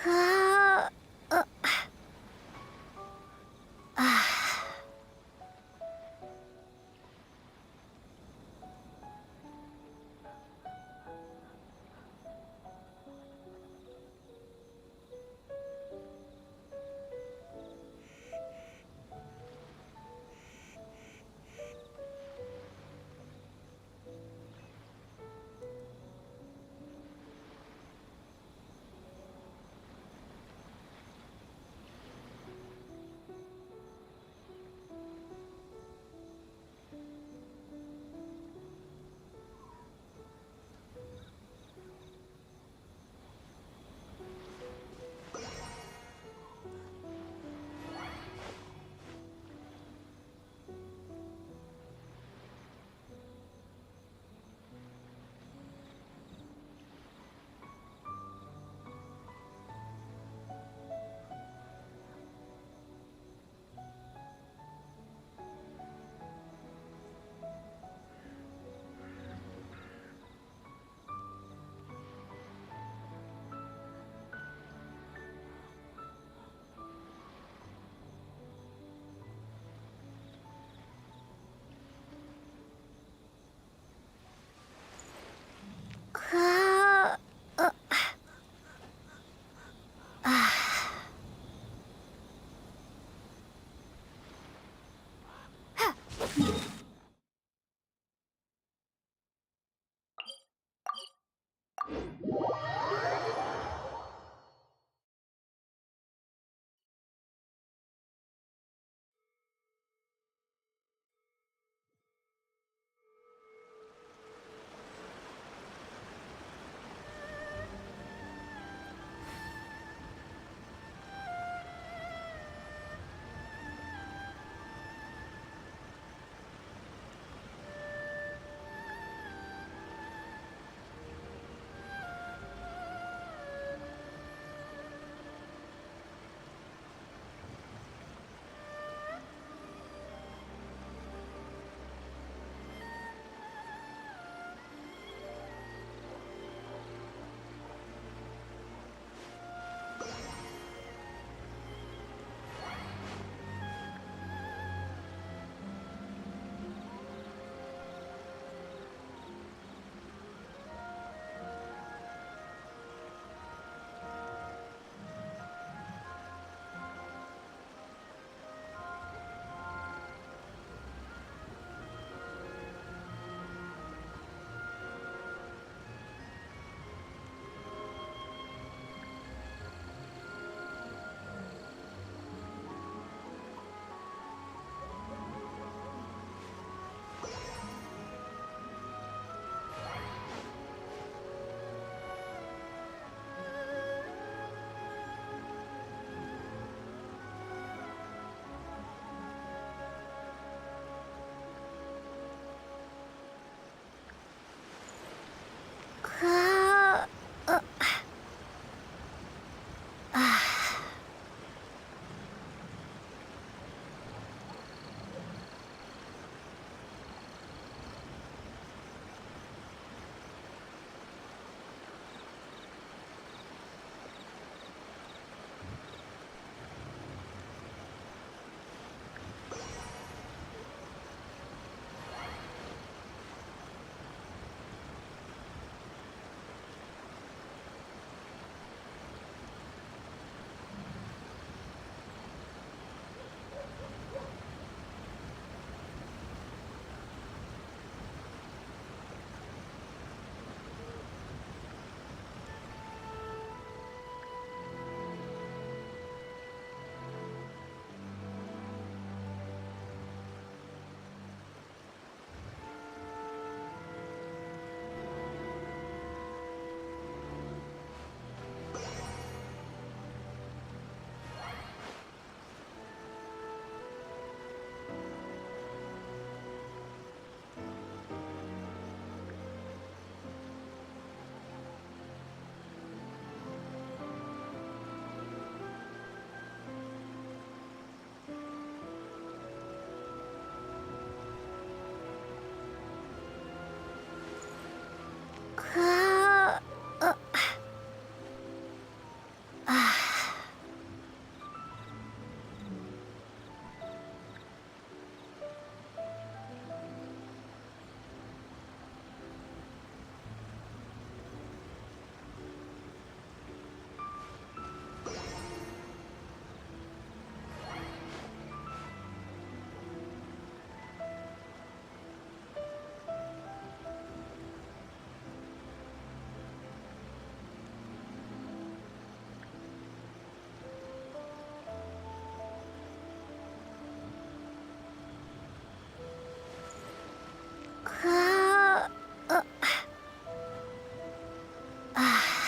ああ、あ、ああ、あ、あーああ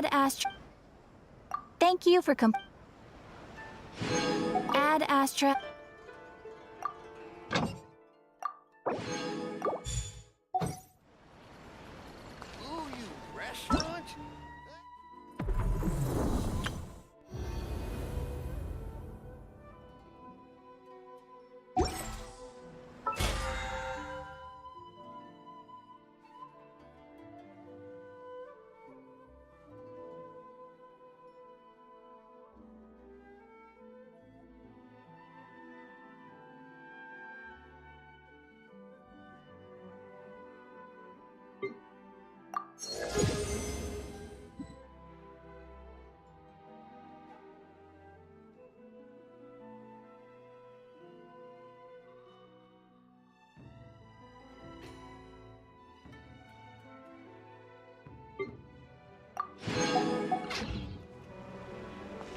Add Astra. Thank you for Add Astra. Ooh, you restaurant?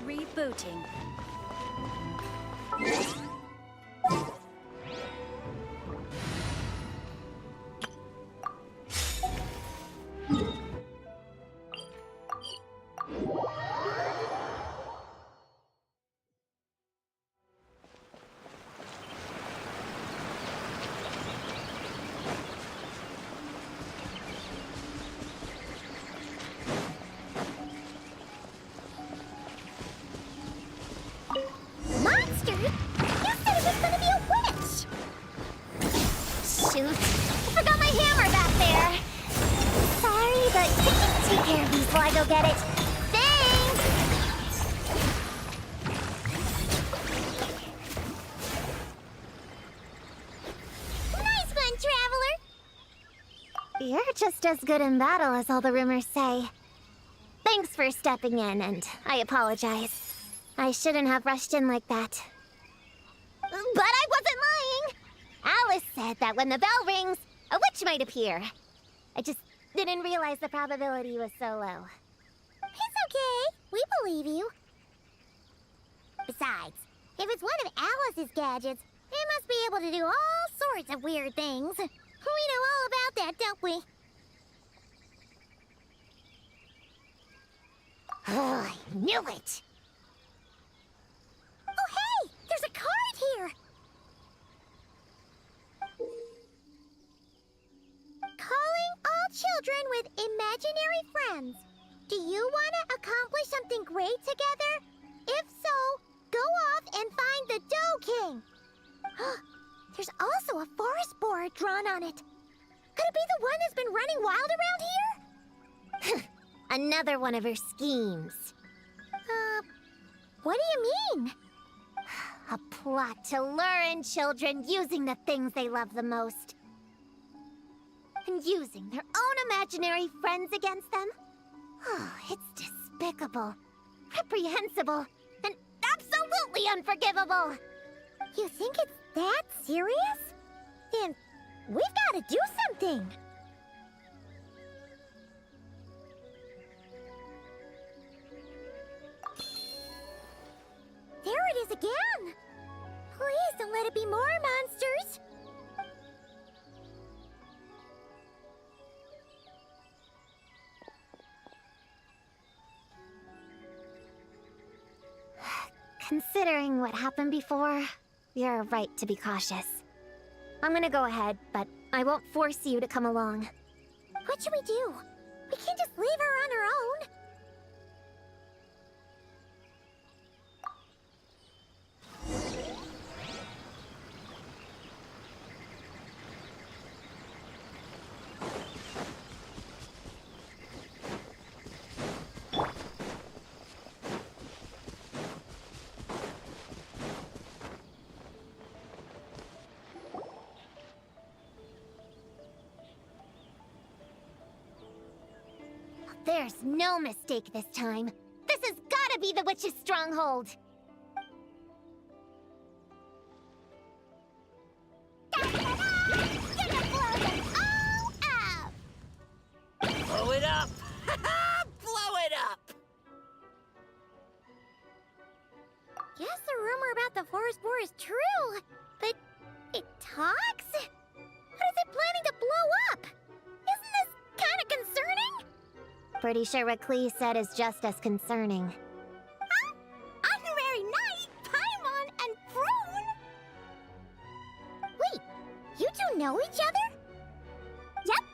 Rebooting. Monster? You said it was gonna be a witch! Shoot, I forgot my hammer back there. Sorry, but could you take care of these while I go get it? Thanks! Nice one, Traveler! You're just as good in battle as all the rumors say. Thanks for stepping in, and I apologize. I shouldn't have rushed in like that. But I wasn't lying! Alice said that when the bell rings, a witch might appear. I just didn't realize the probability was so low. It's okay. We believe you. Besides, if it's one of Alice's gadgets, it must be able to do all sorts of weird things. We know all about that, don't we? Oh, I knew it! Oh, hey! There's a card here! Calling all children with imaginary friends. Do you want to accomplish something great together? If so, go off and find the Dough King. There's also a forest board drawn on it. Could it be the one that's been running wild around here? Another one of her schemes. What do you mean? A plot to lure in children using the things they love the most. And using their own imaginary friends against them? Oh, it's despicable, reprehensible, and absolutely unforgivable. You think it's that serious? Then we've got to do something. There it is again! Please don't let it be more monsters! Considering what happened before, you're right to be cautious. I'm gonna go ahead, but I won't force you to come along. What should we do? We can't just leave her on her own. There's no mistake this time. This has gotta be the witch's stronghold. Gonna blow them all up! Blow it up! Blow it up! Guess the rumor about the forest boar is true, but it talks? What is it planning to blow up? Isn't this kind of concerning? Pretty sure what Klee said is just as concerning. Huh? Honorary Knight, Paimon, and Prune? Wait, you two know each other? Yep.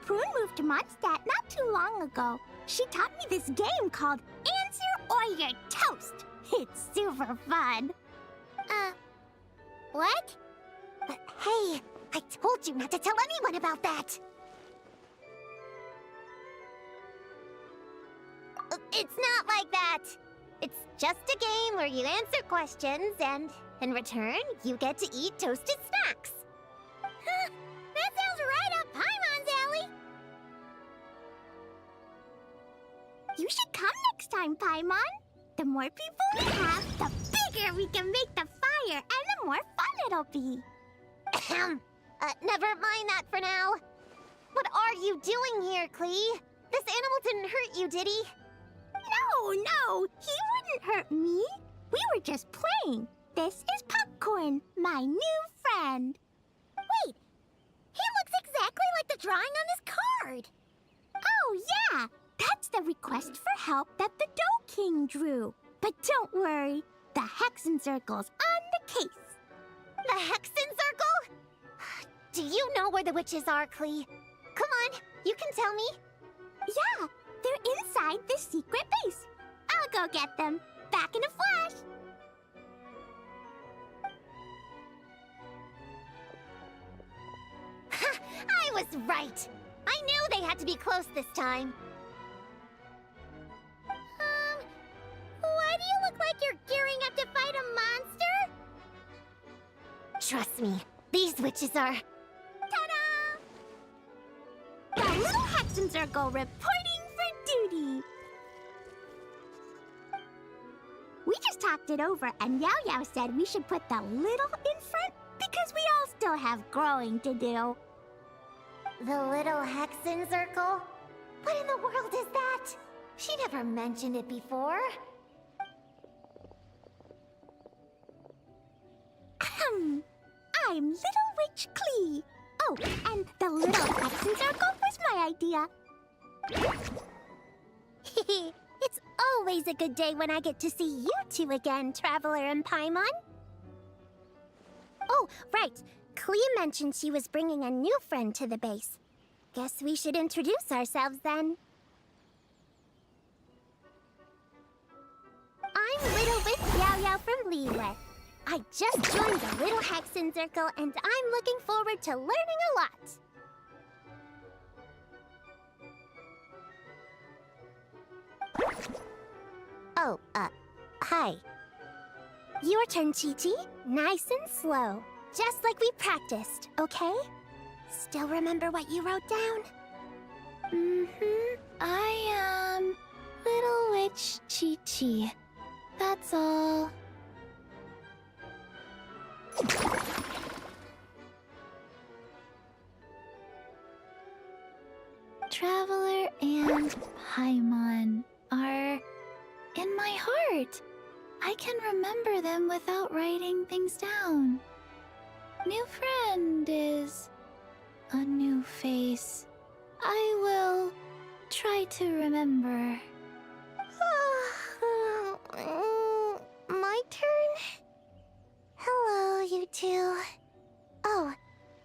Prune moved to Mondstadt not too long ago. She taught me this game called Answer or You're Toast. It's super fun. What? Hey, I told you not to tell anyone about that! It's not like that! It's just a game where you answer questions and, in return, you get to eat toasted snacks. That sounds right up Paimon's alley. You should come next time, Paimon. The more people we have, the bigger we can make the fire, and the more fun it'll be. Never mind that for now. What are you doing here, Klee? This animal didn't hurt you, did he? No, he wouldn't hurt me. We were just playing. This is Popcorn, my new friend. Wait, he looks exactly like the drawing on this card. Oh, yeah. That's the request for help that the Dough King drew. But don't worry, the Hexen Circle's on the case. The Hexen Circle? Do you know where the witches are, Klee? Come on, you can tell me. Yeah, they're inside the secret base. I'll go get them. Back in a flash. I was right. I knew they had to be close this time. Why do you look like you're gearing up to fight a monster? Trust me, these witches are... Ta-da! The Little Hexen Circle reporting for duty. We just talked it over, and Yao Yao said we should put the little in front because we all still have growing to do. The Little Hexen Circle? What in the world is that? She never mentioned it before. I'm Little Witch Klee. Oh, and the Little Hexen Circle was my idea. It's always a good day when I get to see you two again, Traveler and Paimon. Oh, right. Klee mentioned she was bringing a new friend to the base. Guess we should introduce ourselves then. I'm Little Witch Yao Yao from Liyue. I just joined the Little Hexen Circle, and I'm looking forward to learning a lot. Oh, hi. Your turn, Chi-Chi. Nice and slow. Just like we practiced, okay? Still remember what you wrote down? I am Little Witch Chi-Chi. That's all. Traveler and Paimon are in my heart. I can remember them without writing things down. New friend is a new face. I will try to remember. My turn? Hello, you two. Oh,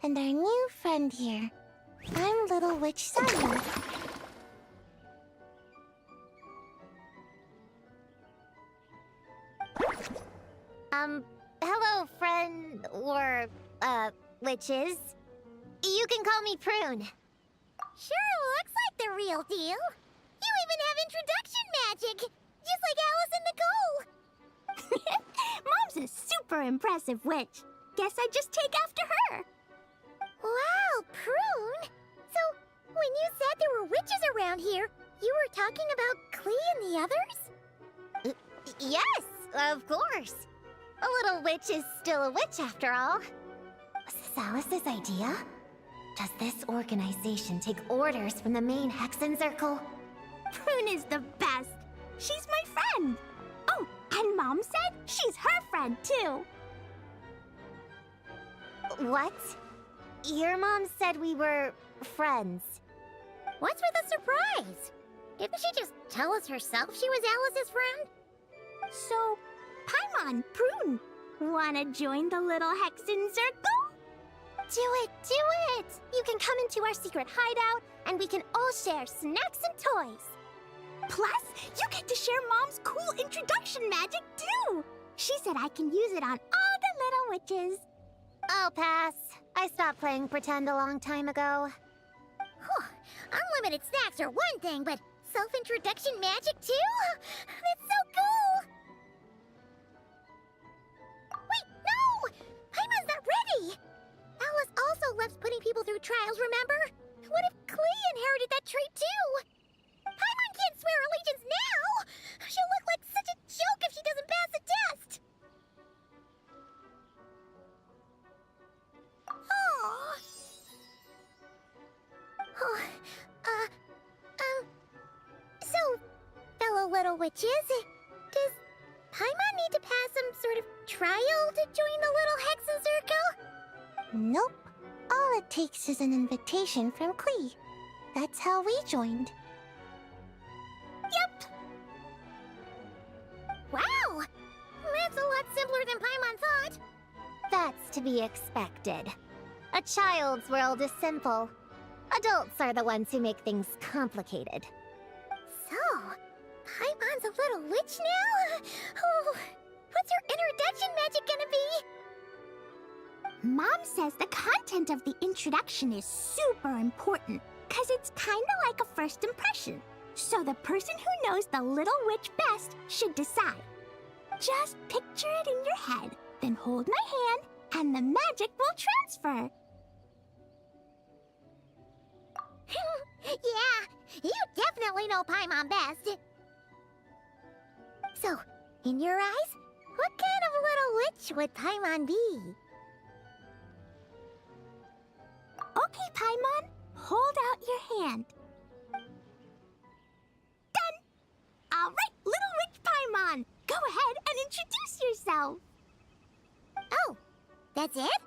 and our new friend here. I'm Little Witch Sunny. Hello, friend, or, witches. You can call me Prune. Sure looks like the real deal. You even have introduction magic, just like Alice and Nicole. Mom's a super impressive witch. Guess I just take after her. Wow, Prune! So, when you said there were witches around here, you were talking about Klee and the others? Yes, of course. A little witch is still a witch after all. Was this Alice's idea? Does this organization take orders from the main Hexen Circle? Prune is the best. She's my friend. Oh, and Mom said she's her friend, too. What? Your mom said we were friends. What's with the surprise? Didn't she just tell us herself she was Alice's friend? So, Paimon, Prune, wanna join the little Hexen Circle? Do it, do it! You can come into our secret hideout, and we can all share snacks and toys. Plus, you get to share Mom's cool introduction magic, too! She said I can use it on all the little witches. I'll pass. I stopped playing pretend a long time ago. Unlimited snacks are one thing, but self-introduction magic, too? That's so cool! Wait, no! Paimon's not ready! Alice also loves putting people through trials, remember? What if Klee inherited that trait, too? Paimon can't swear allegiance now! She'll look like such a joke if she doesn't pass the test! Aww. So, fellow little witches, does Paimon need to pass some sort of trial to join the little Hexen Circle? Nope. All it takes is an invitation from Klee. That's how we joined. Yep! Wow! That's a lot simpler than Paimon thought. That's to be expected. A child's world is simple. Adults are the ones who make things complicated. So, Paimon's a little witch now? Oh, what's her introduction magic gonna be? Mom says the content of the introduction is super important, cause it's kinda like a first impression. So the person who knows the little witch best should decide. Just picture it in your head, then hold my hand, and the magic will transfer. Yeah, you definitely know Paimon best. So, in your eyes, what kind of little witch would Paimon be? Okay, Paimon, hold out your hand. Done! All right, little witch Paimon, go ahead and introduce yourself. Oh, that's it?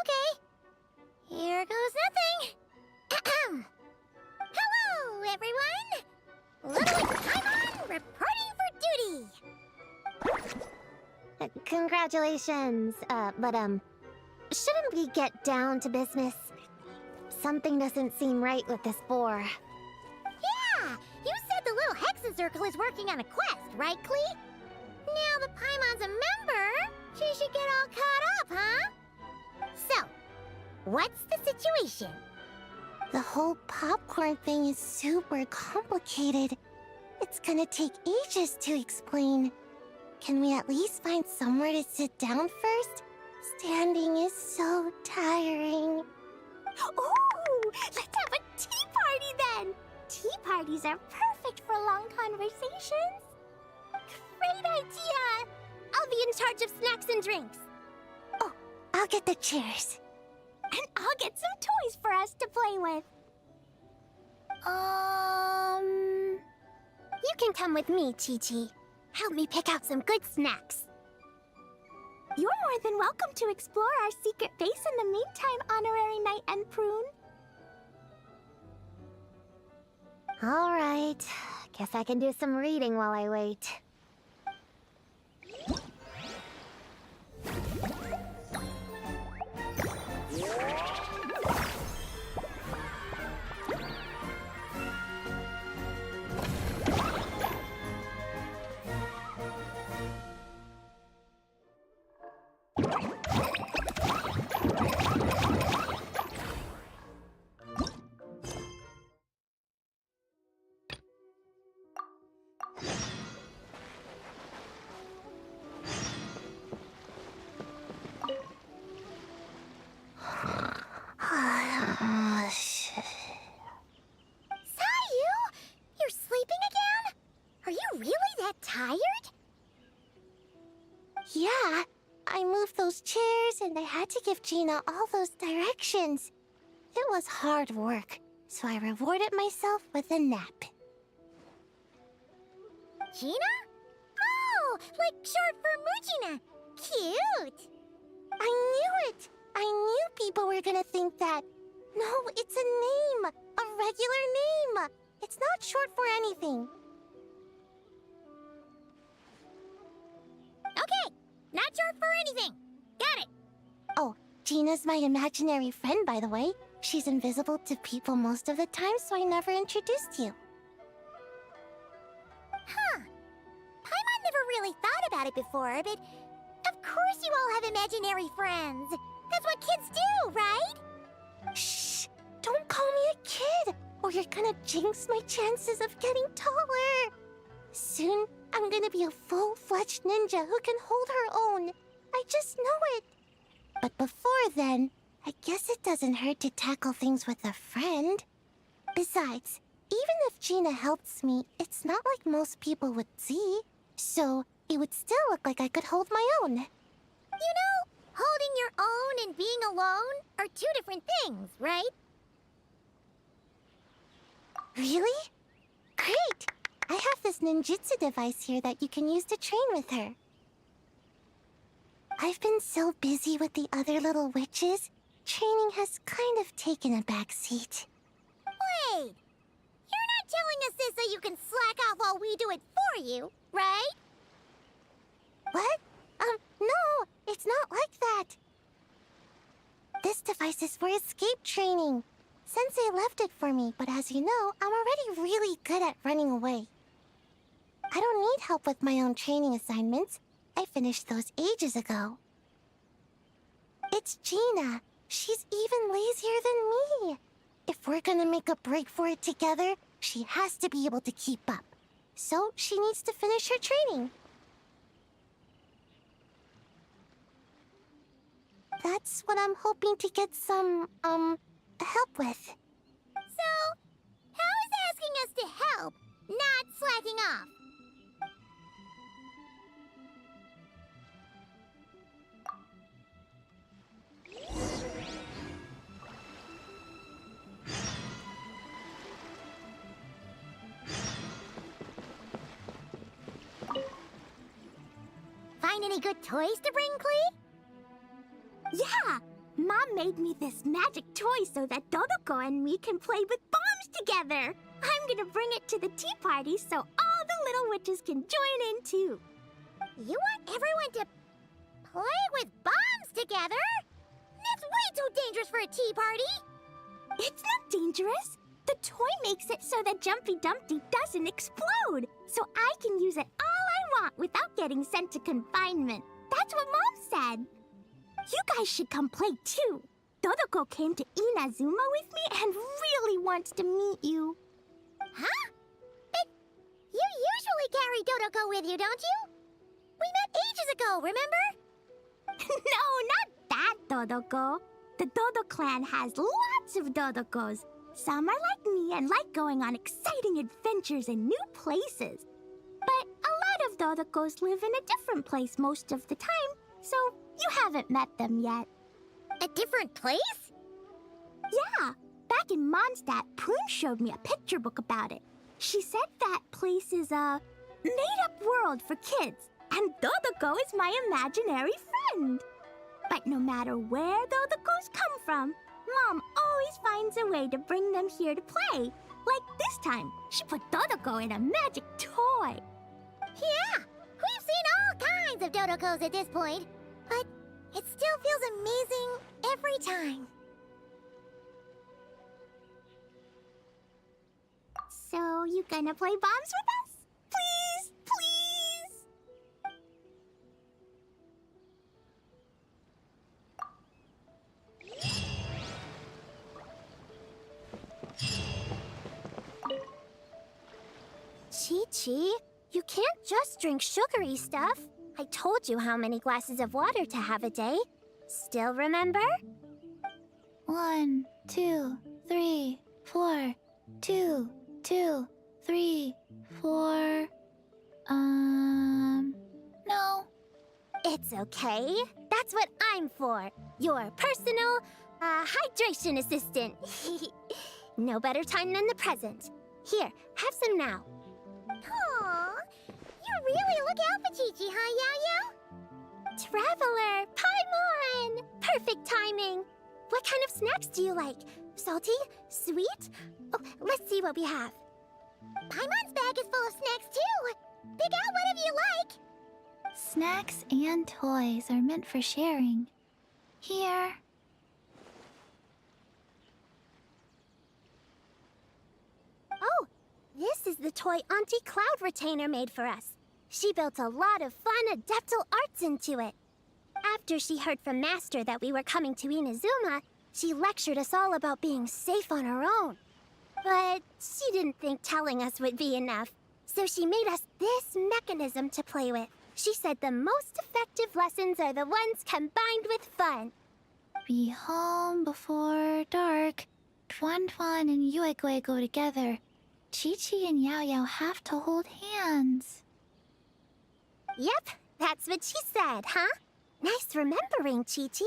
Okay, here goes nothing. Hello, everyone! Little Witch Paimon reporting for duty! Congratulations. But shouldn't we get down to business? Something doesn't seem right with this boar. Yeah! You said the little Hexen Circle is working on a quest, right, Klee? Now that Paimon's a member, she should get all caught up, huh? So, what's the situation? The whole popcorn thing is super complicated. It's gonna take ages to explain. Can we at least find somewhere to sit down first? Standing is so tiring. Ooh! Let's have a tea party then! Tea parties are perfect for long conversations. Great idea! I'll be in charge of snacks and drinks. Oh, I'll get the chairs. And I'll get some toys for us to play with. You can come with me, Chi-Chi. Help me pick out some good snacks. You're more than welcome to explore our secret base in the meantime, Honorary Knight and Prune. All right. Guess I can do some reading while I wait. Yeah, I moved those chairs and I had to give Gina all those directions. It was hard work, so I rewarded myself with a nap. Gina? Oh, like short for Mujina. Cute. I knew it! I knew people were gonna think that. No, it's a name! A regular name! It's not short for anything. Okay, not short for anything. Got it. Oh, Gina's my imaginary friend, by the way. She's invisible to people most of the time, so I never introduced you. Huh. Paimon never really thought about it before, but of course you all have imaginary friends. That's what kids do, right? Shh! Don't call me a kid, or you're gonna jinx my chances of getting taller. Soon, I'm gonna be a full-fledged ninja who can hold her own. I just know it. But before then, I guess it doesn't hurt to tackle things with a friend. Besides, even if Gina helps me, it's not like most people would see. So, it would still look like I could hold my own. You know, holding your own and being alone are two different things, right? Really? Great! I have this ninjutsu device here that you can use to train with her. I've been so busy with the other little witches, training has kind of taken a backseat. Wait! You're not telling us this so you can slack off while we do it for you, right? What? No, it's not like that. This device is for escape training. Sensei left it for me, but as you know, I'm already really good at running away. I don't need help with my own training assignments. I finished those ages ago. It's Gina. She's even lazier than me. If we're gonna make a break for it together, she has to be able to keep up. So she needs to finish her training. That's what I'm hoping to get some, help with. So, how is asking us to help not slacking off? Find any good toys to bring, Clee? Yeah! Mom made me this magic toy so that Dodoko and me can play with bombs together! I'm gonna bring it to the tea party so all the little witches can join in too. You want everyone to play with bombs together? That's way too dangerous for a tea party! It's not dangerous. The toy makes it so that Jumpy Dumpty doesn't explode, so I can use it all I want without getting sent to confinement. That's what Mom said. You guys should come play too. Dodoko came to Inazuma with me and really wants to meet you. Huh? But you usually carry Dodoko with you, don't you? We met ages ago, remember? No, not that Dodoko. The Dodo clan has lots of Dodokos. Some are like me and like going on exciting adventures in new places. But a lot of Dodokos live in a different place most of the time, so you haven't met them yet. A different place? Yeah. Back in Mondstadt, Prune showed me a picture book about it. She said that place is a made-up world for kids, and Dodoko is my imaginary friend. But no matter where Dodokos come from, Mom always finds a way to bring them here to play. Like this time, she put Dodoko in a magic toy. Yeah, we've seen all kinds of Dodokos at this point, but it still feels amazing every time. So, you gonna play bombs with us? Please, please! Chi-Chi, you can't just drink sugary stuff. I told you how many glasses of water to have a day. Still remember? 1, 2, 3, 4. 2, 2, 3, 4. No. It's okay. That's what I'm for. Your personal, hydration assistant. No better time than the present. Here, have some now. Aww, you really look out for Chi-Chi, huh, Yao-Yao? Traveler, Paimon! Perfect timing. What kind of snacks do you like? Salty? Sweet? Oh, let's see what we have. Paimon's bag is full of snacks too. Pick out whatever you like. Snacks and toys are meant for sharing. Here. Oh, this is the toy Auntie Cloud Retainer made for us. She built a lot of fun adeptal arts into it. After she heard from Master that we were coming to Inazuma, she lectured us all about being safe on her own. But she didn't think telling us would be enough, so she made us this mechanism to play with. She said the most effective lessons are the ones combined with fun. Be home before dark. Tuan Tuan and Yuegui go together. Chi-Chi and Yao Yao have to hold hands. Yep, that's what she said, huh? Nice remembering, Chi-Chi.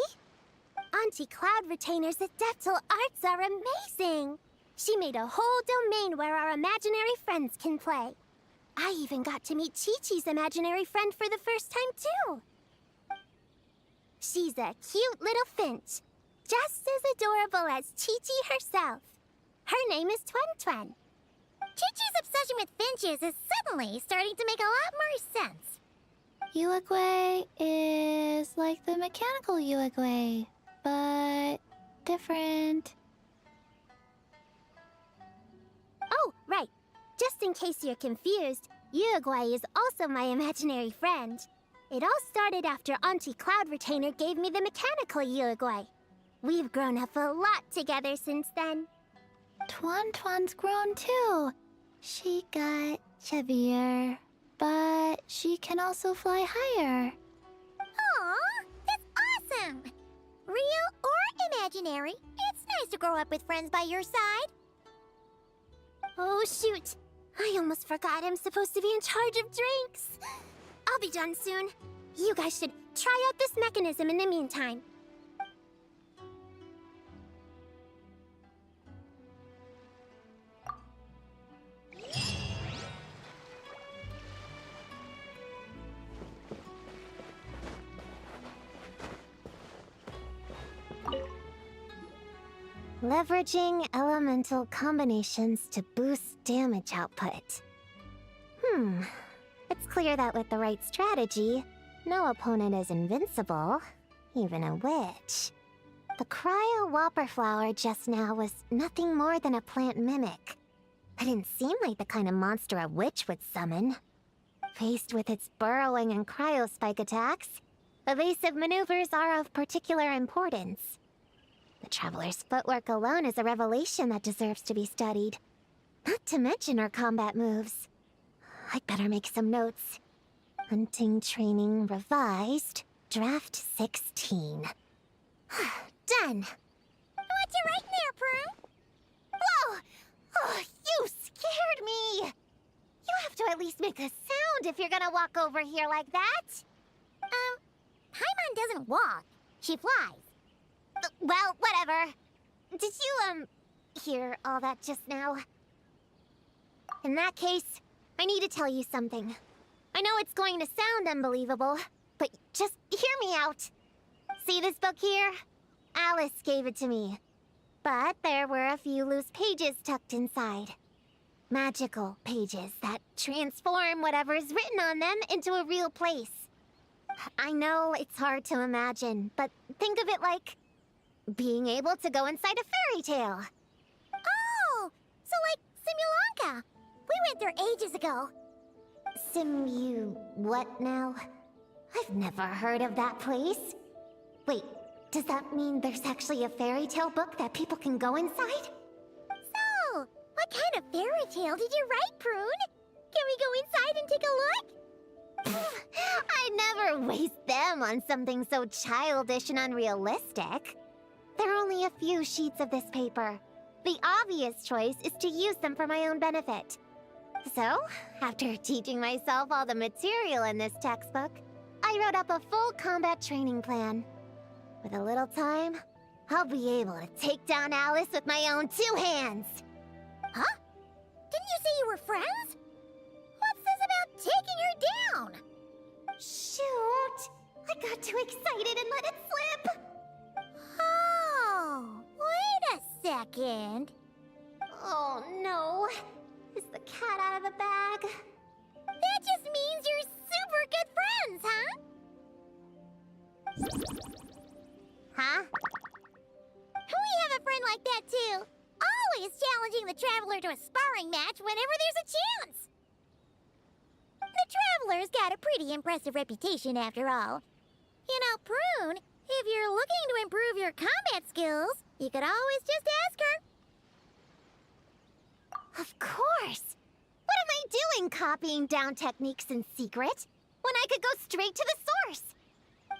Auntie Cloud Retainer's adeptal arts are amazing. She made a whole domain where our imaginary friends can play. I even got to meet Chi-Chi's imaginary friend for the first time, too. She's a cute little finch, just as adorable as Chi-Chi herself. Her name is Tuan Tuan. Chi-Chi's obsession with finches is suddenly starting to make a lot more sense. Yuegui is like the mechanical Yuegui, but different. Oh, right. Just in case you're confused, Uruguay is also my imaginary friend. It all started after Auntie Cloud Retainer gave me the mechanical Uruguay. We've grown up a lot together since then. Tuan Tuan's grown too. She got chubbier, but she can also fly higher. Aw, that's awesome! Real or imaginary, it's nice to grow up with friends by your side. Oh, shoot. I almost forgot I'm supposed to be in charge of drinks. I'll be done soon. You guys should try out this mechanism in the meantime. Leveraging elemental combinations to boost damage output. It's clear that with the right strategy, no opponent is invincible, even a witch. The cryo whopper flower just now was nothing more than a plant mimic. It didn't seem like the kind of monster a witch would summon. Faced with its burrowing and cryo spike attacks, evasive maneuvers are of particular importance. The Traveler's footwork alone is a revelation that deserves to be studied. Not to mention her combat moves. I'd better make some notes. Hunting Training Revised, Draft 16. Done! What you writing there, Prune? Whoa! Oh, you scared me! You have to at least make a sound if you're gonna walk over here like that. Paimon doesn't walk. She flies. Well, whatever. Did you, hear all that just now? In that case, I need to tell you something. I know it's going to sound unbelievable, but just hear me out. See this book here? Alice gave it to me. But there were a few loose pages tucked inside. Magical pages that transform whatever's written on them into a real place. I know it's hard to imagine, but think of it like being able to go inside a fairy tale. Oh, so like Simulanka. We went there ages ago. What now? I've never heard of that place. Wait, does that mean there's actually a fairy tale book that people can go inside? So, what kind of fairy tale did you write, Prune? Can we go inside and take a look? I'd never waste them on something so childish and unrealistic. There are only a few sheets of this paper. The obvious choice is to use them for my own benefit. So, after teaching myself all the material in this textbook, I wrote up a full combat training plan. With a little time, I'll be able to take down Alice with my own 2 hands. Huh? Didn't you say you were friends? What's this about taking her down? Shoot! I got too excited and let it slip! Oh, wait a second. Oh no. Is the cat out of the bag. That just means you're super good friends, huh? Huh? We have a friend like that too. Always challenging the Traveler to a sparring match whenever there's a chance. The Traveler's got a pretty impressive reputation after all. You know, Prune, if you're looking to improve your combat skills, you could always just ask her. Of course. What am I doing copying down techniques in secret when I could go straight to the source?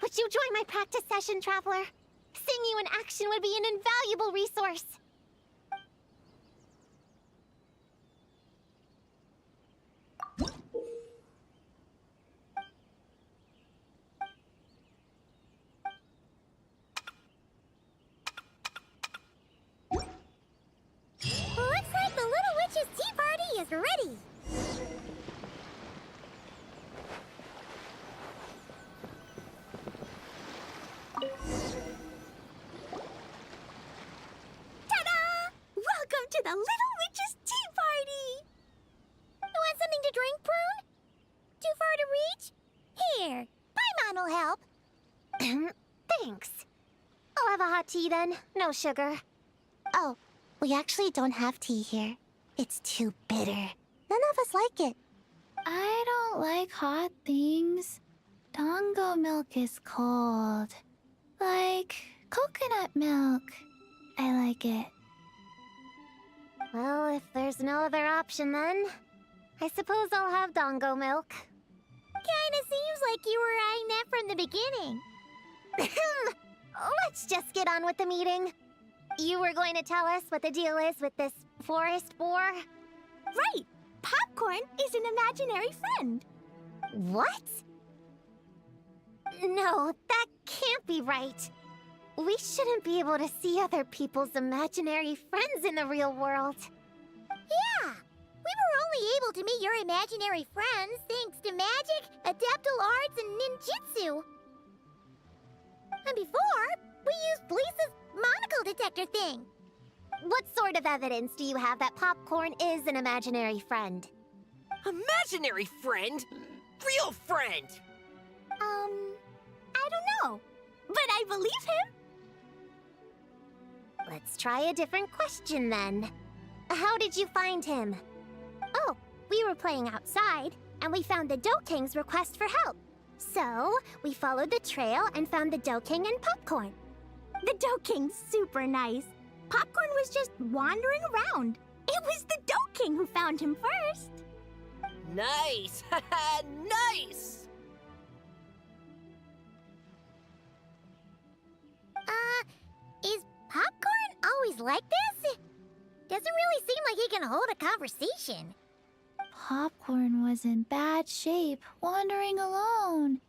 Would you join my practice session, Traveler? Seeing you in action would be an invaluable resource. Looks like the Little Witch's tea party is ready. Ta-da! Welcome to the Little Witch's tea party! You want something to drink, Prune? Too far to reach? Here, Paimon will help. Thanks. I'll have a hot tea then. No sugar. Oh, we actually don't have tea here. It's too bitter. None of us like it. I don't like hot things. Dango milk is cold. Like coconut milk. I like it. Well, if there's no other option then, I suppose I'll have Dango milk. Kinda seems like you were eyeing that from the beginning. Let's just get on with the meeting. You were going to tell us what the deal is with this forest boar? Right! Popcorn is an imaginary friend. What? No, that can't be right. We shouldn't be able to see other people's imaginary friends in the real world. Yeah! We were only able to meet your imaginary friends thanks to magic, adeptal arts, and ninjutsu. And before, we used Lisa's monocle detector thing. What sort of evidence do you have that Popcorn is an imaginary friend? Imaginary friend? Real friend! I don't know. But I believe him. Let's try a different question then. How did you find him? Oh, we were playing outside, and we found the Dough King's request for help. So, we followed the trail and found the Dough King and Popcorn. The Dough King's super nice. Popcorn was just wandering around. It was the Dough King who found him first. Nice! Nice! Is Popcorn always like this? Doesn't really seem like he can hold a conversation. Popcorn was in bad shape, wandering alone.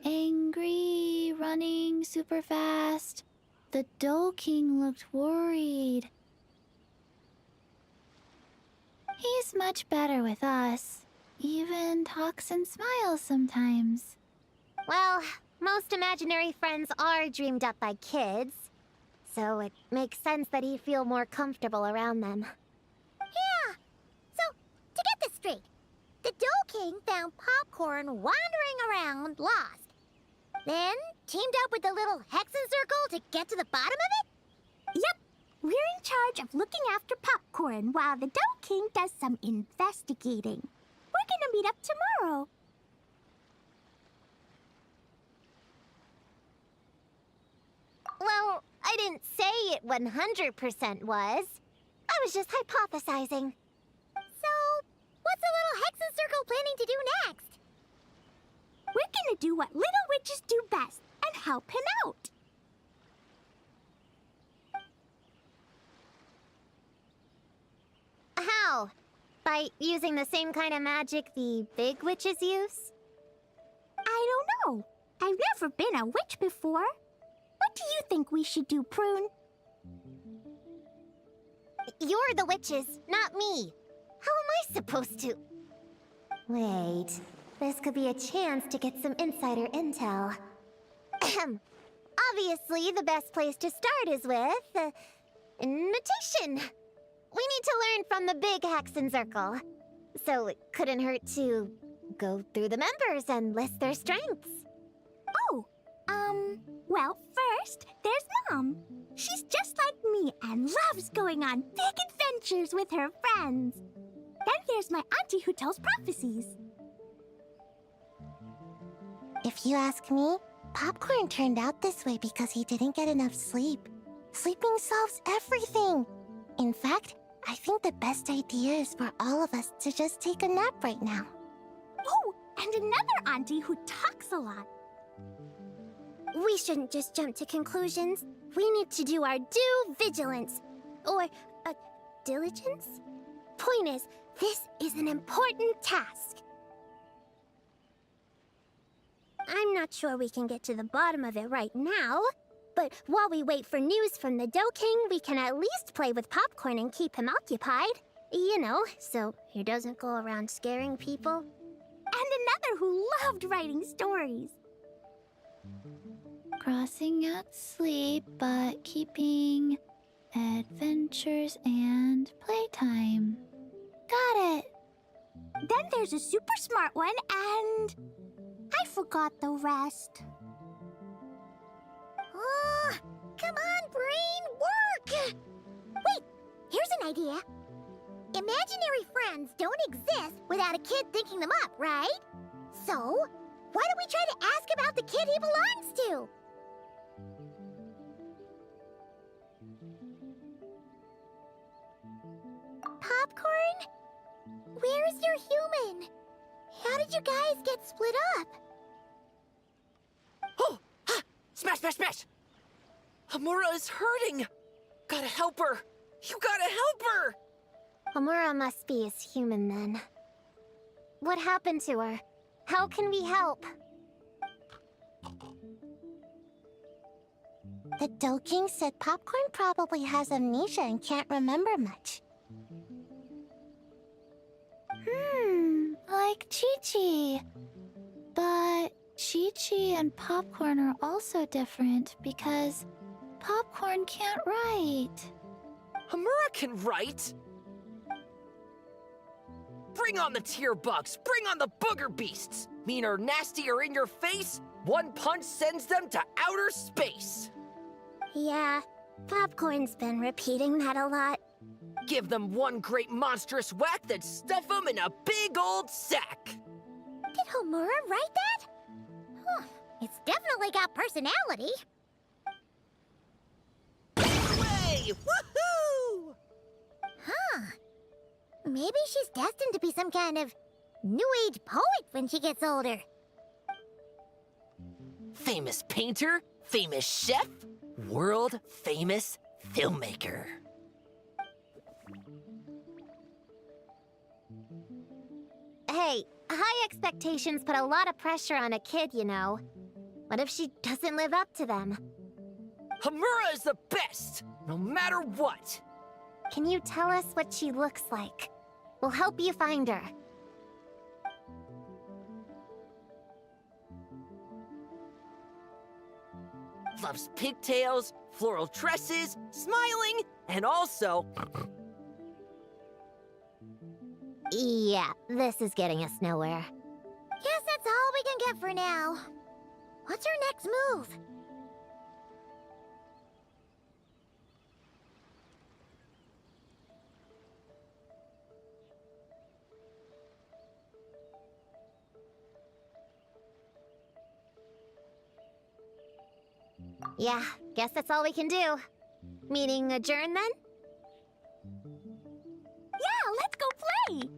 Angry, running super fast. The Dough King looked worried. He's much better with us. Even talks and smiles sometimes. Well, most imaginary friends are dreamed up by kids, so it makes sense that he'd feel more comfortable around them. Yeah. So, to get this straight, the Dough King found Popcorn wandering around, lost. Then teamed up with the little Hexen Circle to get to the bottom of it? Yep. We're in charge of looking after Popcorn while the Dough King does some investigating. We're gonna meet up tomorrow. Well, I didn't say it 100% was. I was just hypothesizing. So, what's the little Hexen Circle planning to do next? We're gonna do what little witches do best and help him out. How? By using the same kind of magic the big witches use? I don't know. I've never been a witch before. What do you think we should do, Prune? You're the witches, not me. How am I supposed to... Wait, this could be a chance to get some insider intel. Ahem. Obviously, the best place to start is with... notation. We need to learn from the big Hexen Circle. So it couldn't hurt to go through the members and list their strengths. Oh, well, first, there's Mom. She's just like me and loves going on big adventures with her friends. Then there's my auntie who tells prophecies. If you ask me, Popcorn turned out this way because he didn't get enough sleep. Sleeping solves everything. In fact, I think the best idea is for all of us to just take a nap right now. Oh, and another auntie who talks a lot. We shouldn't just jump to conclusions. We need to do our due vigilance. Or, diligence? Point is, this is an important task. I'm not sure we can get to the bottom of it right now, but while we wait for news from the Dough King, we can at least play with Popcorn and keep him occupied. You know, so he doesn't go around scaring people. And another who loved writing stories. Crossing out sleep, but keeping adventures and playtime. Got it! Then there's a super smart one, and I forgot the rest. Oh, come on, brain, work! Wait, here's an idea. Imaginary friends don't exist without a kid thinking them up, right? So, why don't we try to ask about the kid he belongs to? Popcorn? Where is your human? How did you guys get split up? Oh! Ha! Smash, smash, smash! Hamura is hurting! Gotta help her! You gotta help her! Amura must be his human then. What happened to her? How can we help? The Dough King said Popcorn probably has amnesia and can't remember much. Like Chi-Chi. But Chi-Chi and Popcorn are also different because Popcorn can't write. Hamura can write! Bring on the tear bugs! Bring on the booger beasts! Mean or nasty or in your face, one punch sends them to outer space! Yeah, Popcorn's been repeating that a lot. Give them one great monstrous whack, then stuff them in a big old sack! Did Homura write that? Huh, it's definitely got personality. Hooray! Woohoo! Huh. Maybe she's destined to be some kind of new age poet when she gets older. Famous painter, famous chef, world famous filmmaker. Hey, high expectations put a lot of pressure on a kid, you know. What if she doesn't live up to them? Hamura is the best, no matter what. Can you tell us what she looks like? We'll help you find her. Loves pigtails, floral tresses, smiling, and also... Yeah, this is getting us nowhere. Guess that's all we can get for now. What's her next move? Yeah, guess that's all we can do. Meeting adjourn then? Yeah, let's go play!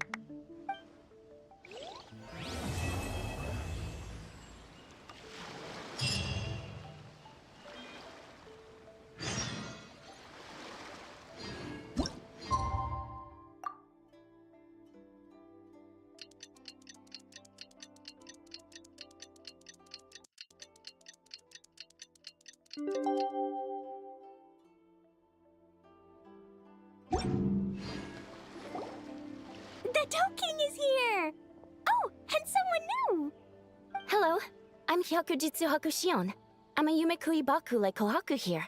The Dough King is here! Oh, and someone new! Hello, I'm Hyokujitsu Hakushion. I'm a Yumekui Bakule Kohaku here.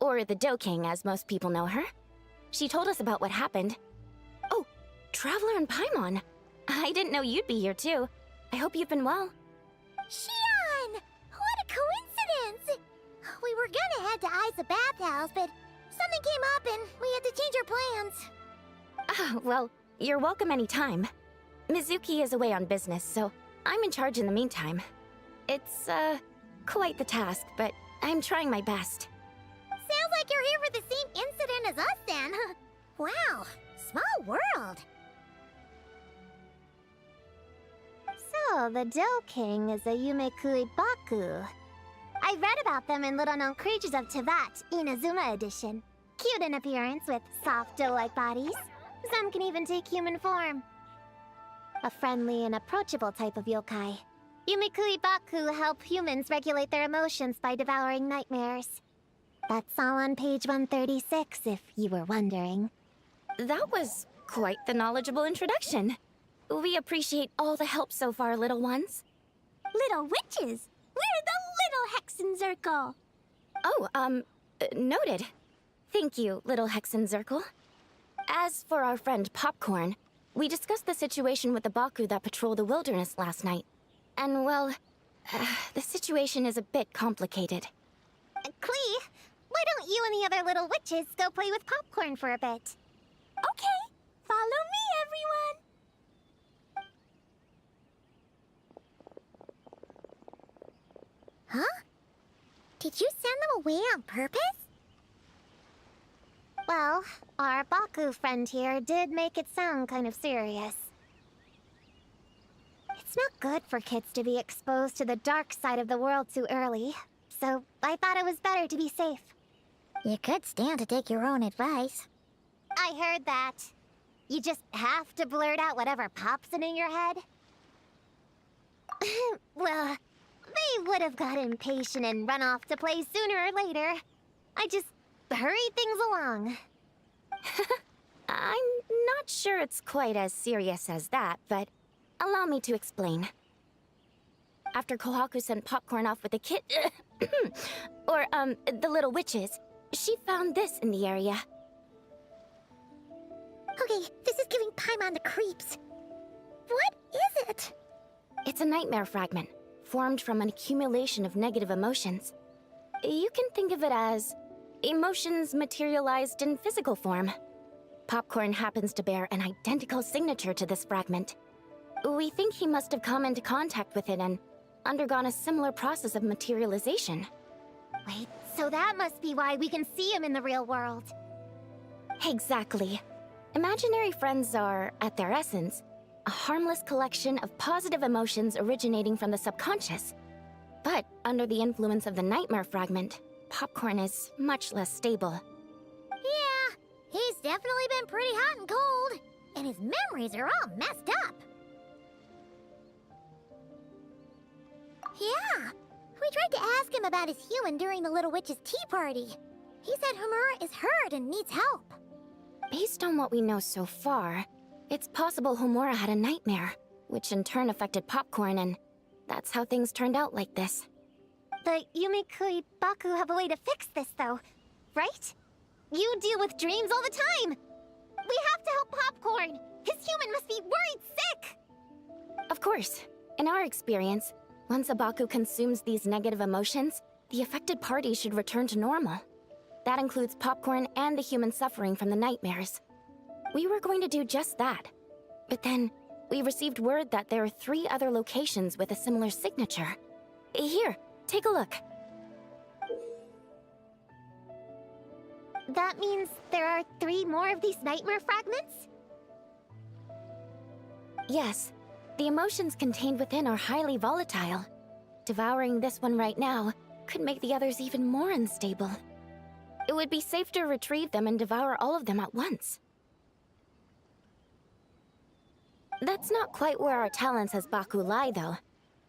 Or the Dough King, as most people know her. She told us about what happened. Oh, Traveler and Paimon. I didn't know you'd be here too. I hope you've been well. Shion! What a coincidence! We were gonna head to Isa bathhouse, but something came up and we had to change our plans. Ah, well, you're welcome anytime. Mizuki is away on business, so I'm in charge in the meantime. It's, quite the task, but I'm trying my best. Sounds like you're here for the same incident as us then. Wow, small world. So, the Dough King is a Yumekui Baku. I read about them in Little Known Creatures of Teyvat, Inazuma edition. Cute in appearance with soft dough-like bodies. Some can even take human form. A friendly and approachable type of yokai. Yumekui Baku help humans regulate their emotions by devouring nightmares. That's all on page 136, if you were wondering. That was quite the knowledgeable introduction. We appreciate all the help so far, little ones. Little witches! We're the Little Hexenzirkel! Oh, noted. Thank you, little Hexenzirkel. As for our friend Popcorn, we discussed the situation with the Baku that patrol the wilderness last night. And, well, the situation is a bit complicated. Klee, why don't you and the other little witches go play with Popcorn for a bit? Okay, follow me, everyone! Huh? Did you send them away on purpose? Well, our Baku friend here did make it sound kind of serious. It's not good for kids to be exposed to the dark side of the world too early, so I thought it was better to be safe. You could stand to take your own advice. I heard that. You just have to blurt out whatever pops in your head. Well, they would have got impatient and run off to play sooner or later. I just hurried things along. I'm not sure it's quite as serious as that, but allow me to explain. After Kohaku sent Popcorn off with the kid... or, the little witches, she found this in the area. Okay, this is giving Paimon the creeps. What is it? It's a nightmare fragment, formed from an accumulation of negative emotions. You can think of it as emotions materialized in physical form. Popcorn happens to bear an identical signature to this fragment. We think he must have come into contact with it and undergone a similar process of materialization. Wait, so that must be why we can see him in the real world. Exactly. Imaginary friends are, at their essence, a harmless collection of positive emotions originating from the subconscious. But under the influence of the nightmare fragment, Popcorn is much less stable. Yeah, he's definitely been pretty hot and cold. And his memories are all messed up. Yeah, we tried to ask him about his human during the Little Witch's tea party. He said Homura is hurt and needs help. Based on what we know so far, it's possible Homura had a nightmare, which in turn affected Popcorn, and that's how things turned out like this. The Yumekui Baku have a way to fix this, though, right? You deal with dreams all the time! We have to help Popcorn! His human must be worried sick! Of course. In our experience, once a Baku consumes these negative emotions, the affected party should return to normal. That includes Popcorn and the human suffering from the nightmares. We were going to do just that. But then, we received word that there are 3 other locations with a similar signature. Here, take a look. That means there are 3 more of these nightmare fragments? Yes, the emotions contained within are highly volatile. Devouring this one right now could make the others even more unstable. It would be safe to retrieve them and devour all of them at once. That's not quite where our talents as Baku lie, though.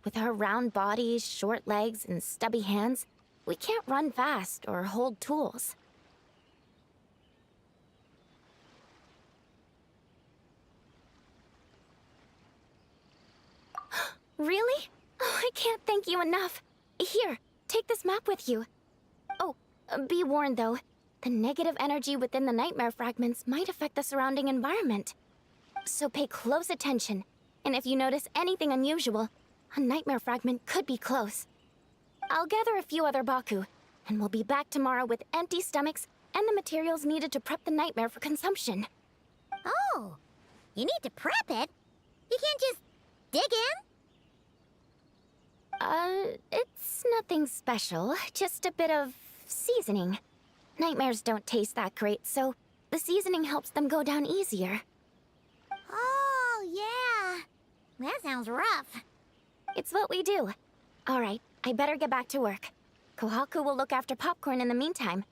With our round bodies, short legs, and stubby hands, we can't run fast or hold tools. Really? Oh, I can't thank you enough. Here, take this map with you. Oh, be warned though, the negative energy within the nightmare fragments might affect the surrounding environment. So pay close attention And if you notice anything unusual, a nightmare fragment could be close. I'll gather a few other Baku, and we'll be back tomorrow with empty stomachs and the materials needed to prep the nightmare for consumption. Oh, you need to prep it? You can't just dig in? It's nothing special, just a bit of seasoning. Nightmares don't taste that great, so the seasoning helps them go down easier. Oh, yeah. That sounds rough. It's what we do. All right, I better get back to work. Kohaku will look after Popcorn in the meantime.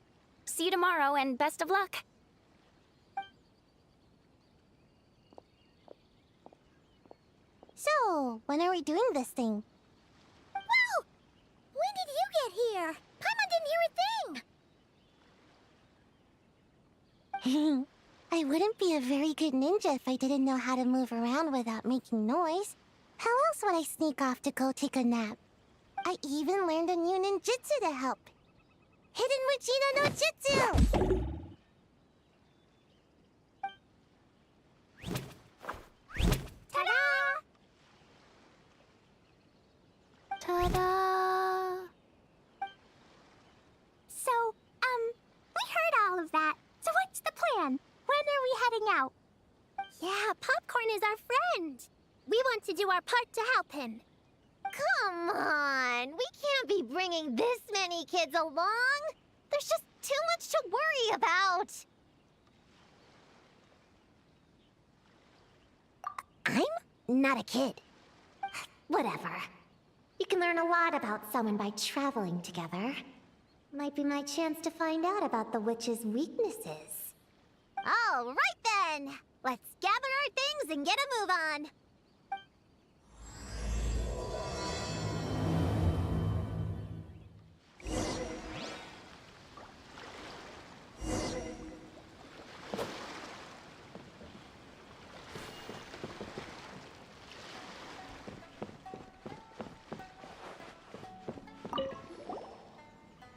See you tomorrow, and best of luck. So, when are we doing this thing? Whoa! When did you get here? Paimon didn't hear a thing. I wouldn't be a very good ninja if I didn't know how to move around without making noise. How else would I sneak off to go take a nap? I even learned a new ninjutsu to help. Hidden Wujina no Jutsu! Ta-da! Ta-da! So, we heard all of that. So what's the plan? When are we heading out? Yeah, Popcorn is our friend. We want to do our part to help him. Come on! We can't be bringing this many kids along! There's just too much to worry about! I'm not a kid. Whatever. You can learn a lot about someone by traveling together. Might be my chance to find out about the witch's weaknesses. All right then! Let's gather our things and get a move on.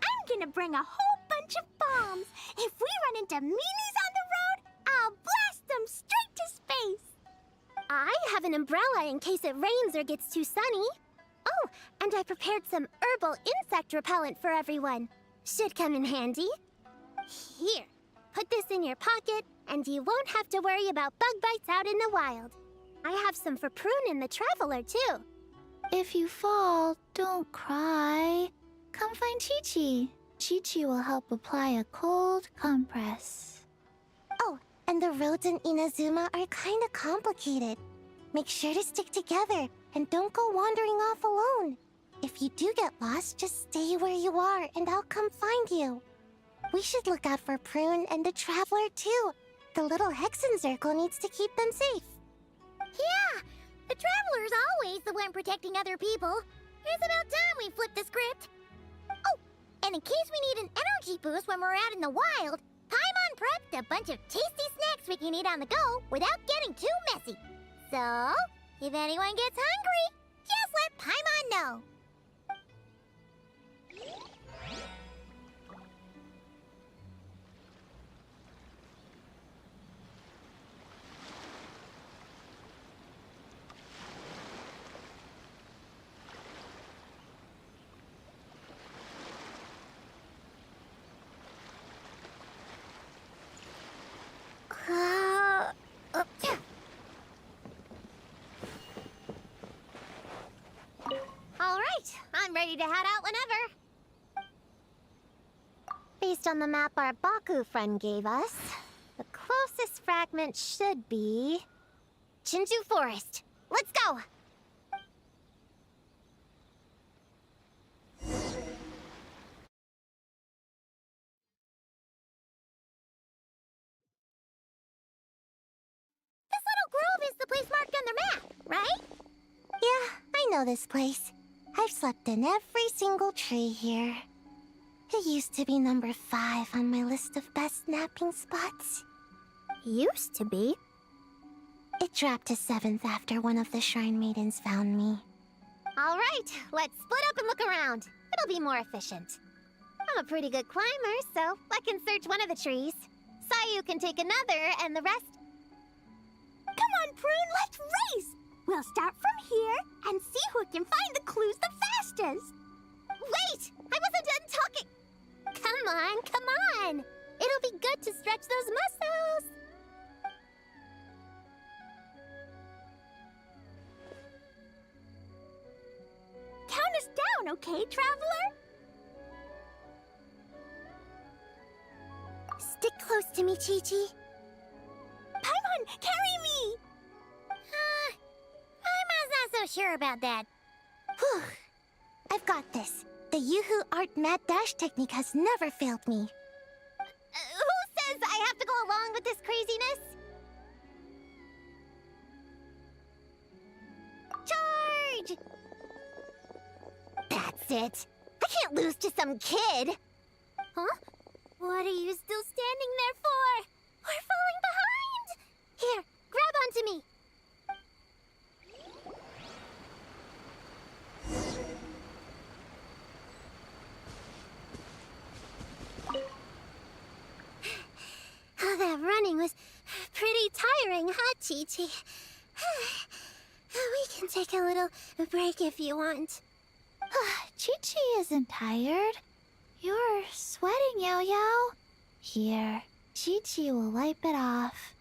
I'm gonna bring a whole bunch of bombs. If we run into meanies on the road, I'll blast them straight to space. I have an umbrella in case it rains or gets too sunny. Oh, and I prepared some herbal insect repellent for everyone. Should come in handy. Here, put this in your pocket, and you won't have to worry about bug bites out in the wild. I have some for Prune in the Traveler, too. If you fall, don't cry. Come find Chi-Chi. Chi-Chi will help apply a cold compress. Oh, and the roads in Inazuma are kinda complicated. Make sure to stick together and don't go wandering off alone. If you do get lost, just stay where you are and I'll come find you. We should look out for Prune and the Traveler too. The little Hexen Circle needs to keep them safe. Yeah, the Traveler's always the one protecting other people. It's about time we flip the script. Oh, and in case we need an energy boost when we're out in the wild, Paimon prepped a bunch of tasty snacks we can eat on the go without getting too messy. So, if anyone gets hungry, just let Paimon know. All right, I'm ready to head out whenever. Based on the map our Baku friend gave us, the closest fragment should be Chinju Forest. Let's go! This little grove is the place marked on the map, right? Yeah, I know this place. I've slept in every single tree here. It used to be number 5 on my list of best napping spots. Used to be. It dropped to 7th after one of the Shrine Maidens found me. All right, let's split up and look around. It'll be more efficient. I'm a pretty good climber, so I can search one of the trees. Sayu can take another, and the rest... Come on, Prune, let's race! We'll start from here and see who can find the clues the fastest. Wait! I wasn't done talking! Come on, come on! It'll be good to stretch those muscles! Count us down, okay, Traveler? Stick close to me, Chi-Chi. Paimon, carry me! Paimon's not so sure about that. Whew. I've got this. The Yoo-Hoo Art Mad Dash technique has never failed me. Who says I have to go along with this craziness? Charge! That's it. I can't lose to some kid. Huh? What are you still standing there for? We're falling behind! Here, grab onto me. Oh, that running was pretty tiring, huh, Chi-Chi? We can take a little break if you want. Chi-Chi isn't tired. You're sweating, Yao-Yao. Here, Chi-Chi will wipe it off.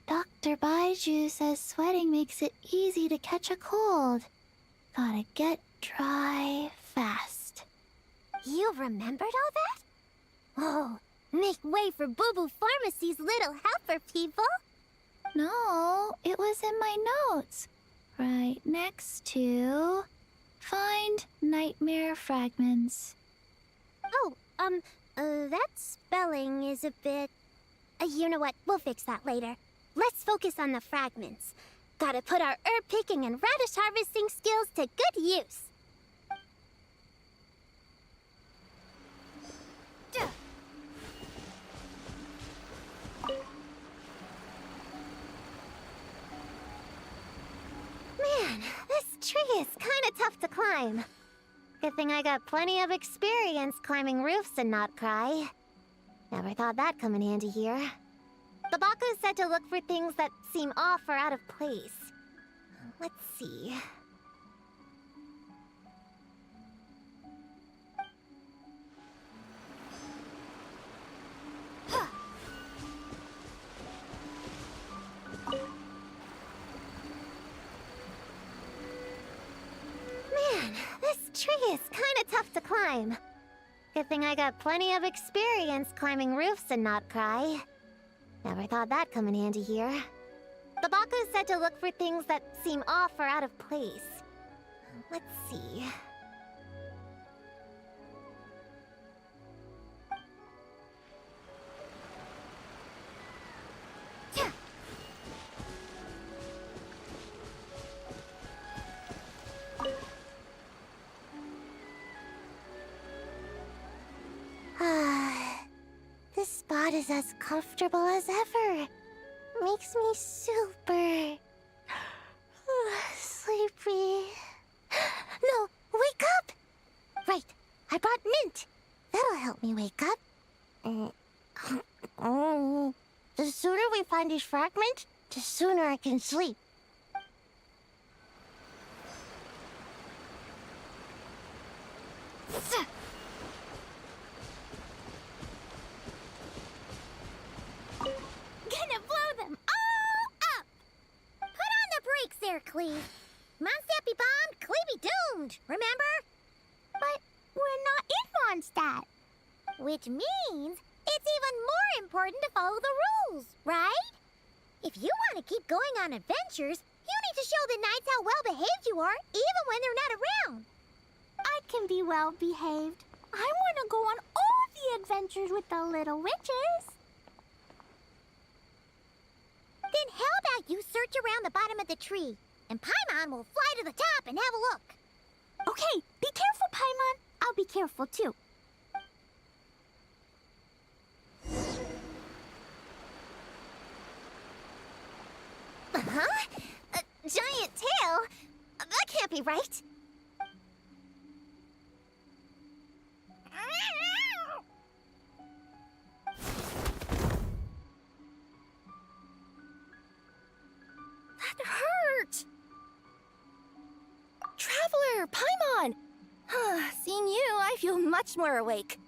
Dr. Baiju says sweating makes it easy to catch a cold. Gotta get dry fast. You remembered all that? Oh, make way for Boo Boo Pharmacy's little helper, people. No, it was in my notes. Right next to... Find nightmare fragments. Oh, that spelling is a bit... you know what? We'll fix that later. Let's focus on the fragments. Gotta put our herb picking and radish harvesting skills to good use. Duh. Man, this tree is kinda tough to climb. Good thing I got plenty of experience climbing roofs and not cry. Never thought that'd come in handy here. The Baku said to look for things that seem off or out of place. Let's see. Man, this tree is kinda tough to climb. Good thing I got plenty of experience climbing roofs and not cry. Never thought that'd come in handy here. The Baku said to look for things that seem off or out of place. Let's see. This spot is as comfortable as ever. Makes me super sleepy. No, wake up! Right, I brought mint. That'll help me wake up. The sooner we find these fragments, the sooner I can sleep. Gonna blow them all up! Put on the brakes there, Cleve. Mondstadt be bombed, Cleve be doomed, remember? But we're not in Mondstadt. Which means it's even more important to follow the rules, right? If you want to keep going on adventures, you need to show the knights how well-behaved you are, even when they're not around. I can be well-behaved. I want to go on all the adventures with the little witches. Then how about you search around the bottom of the tree, and Paimon will fly to the top and have a look. Okay, be careful, Paimon. I'll be careful, too. Huh? A giant tail? That can't be right. That hurt! seeing you, I feel much more awake.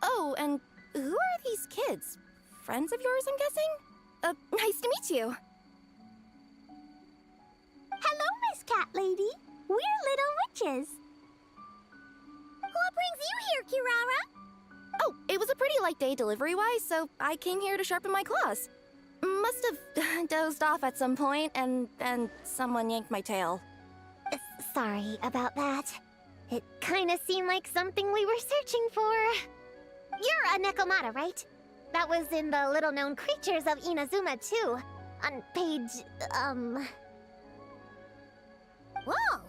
Oh, and who are these kids? Friends of yours, I'm guessing? Nice to meet you. Hello, Miss Cat Lady. We're little witches. What brings you here, Kirara? Oh, it was a pretty light day delivery-wise, so I came here to sharpen my claws. Must have dozed off at some point, and then someone yanked my tail. Sorry about that. It kinda seemed like something we were searching for. You're a Nekomata, right? That was in the little-known creatures of Inazuma, too. On page, Whoa!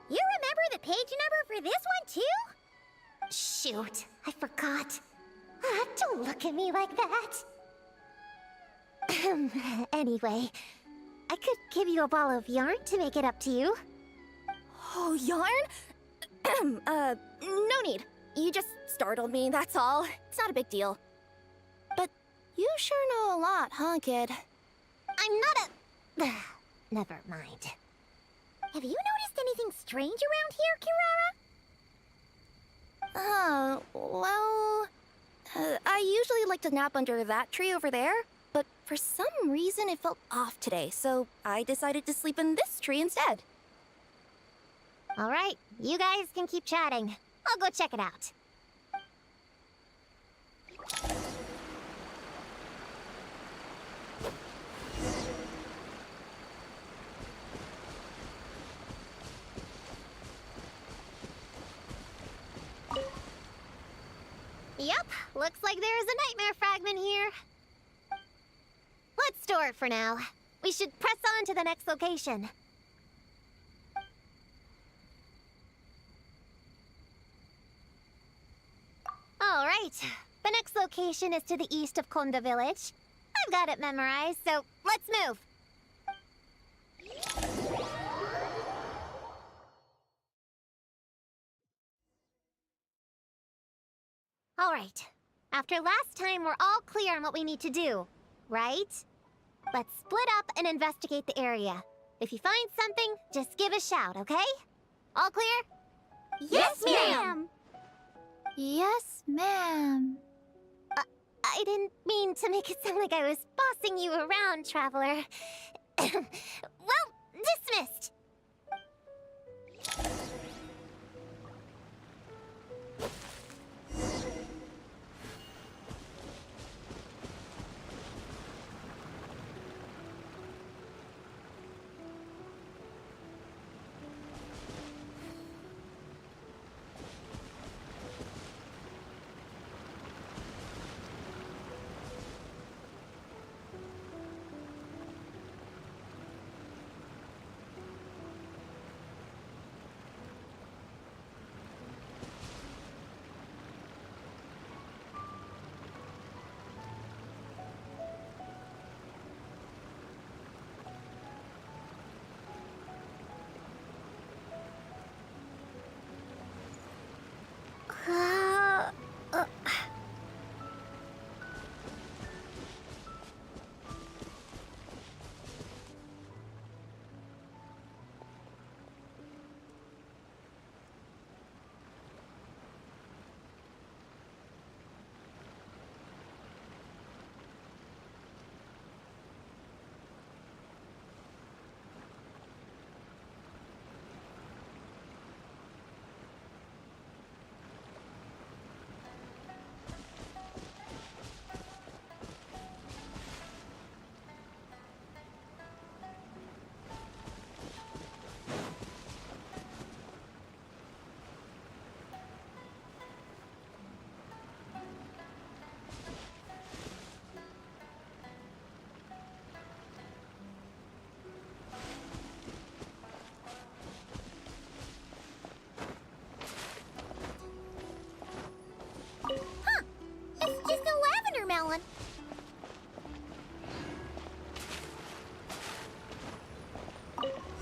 You remember the page number for this one, too? Shoot, I forgot. Don't look at me like that. Anyway, I could give you a ball of yarn to make it up to you. Oh, yarn? No need. You just startled me, that's all. It's not a big deal. But you sure know a lot, huh, kid? I'm not a... Never mind. Have you noticed anything strange around here, I usually like to nap under that tree over there, but for some reason it felt off today, so I decided to sleep in this tree instead. All right, you guys can keep chatting. I'll go check it out. Yep, looks like there is a nightmare fragment here. Let's store it for now. We should press on to the next location. All right, the next location is to the east of Konda Village. I've got it memorized, so let's move. All right, after last time, we're all clear on what we need to do, right? Let's split up and investigate the area. If you find something, just give a shout, okay? All clear? Yes, ma'am! Yes, ma'am. I didn't mean to make it sound like I was bossing you around, Traveler. Well, dismissed! It's just a lavender melon.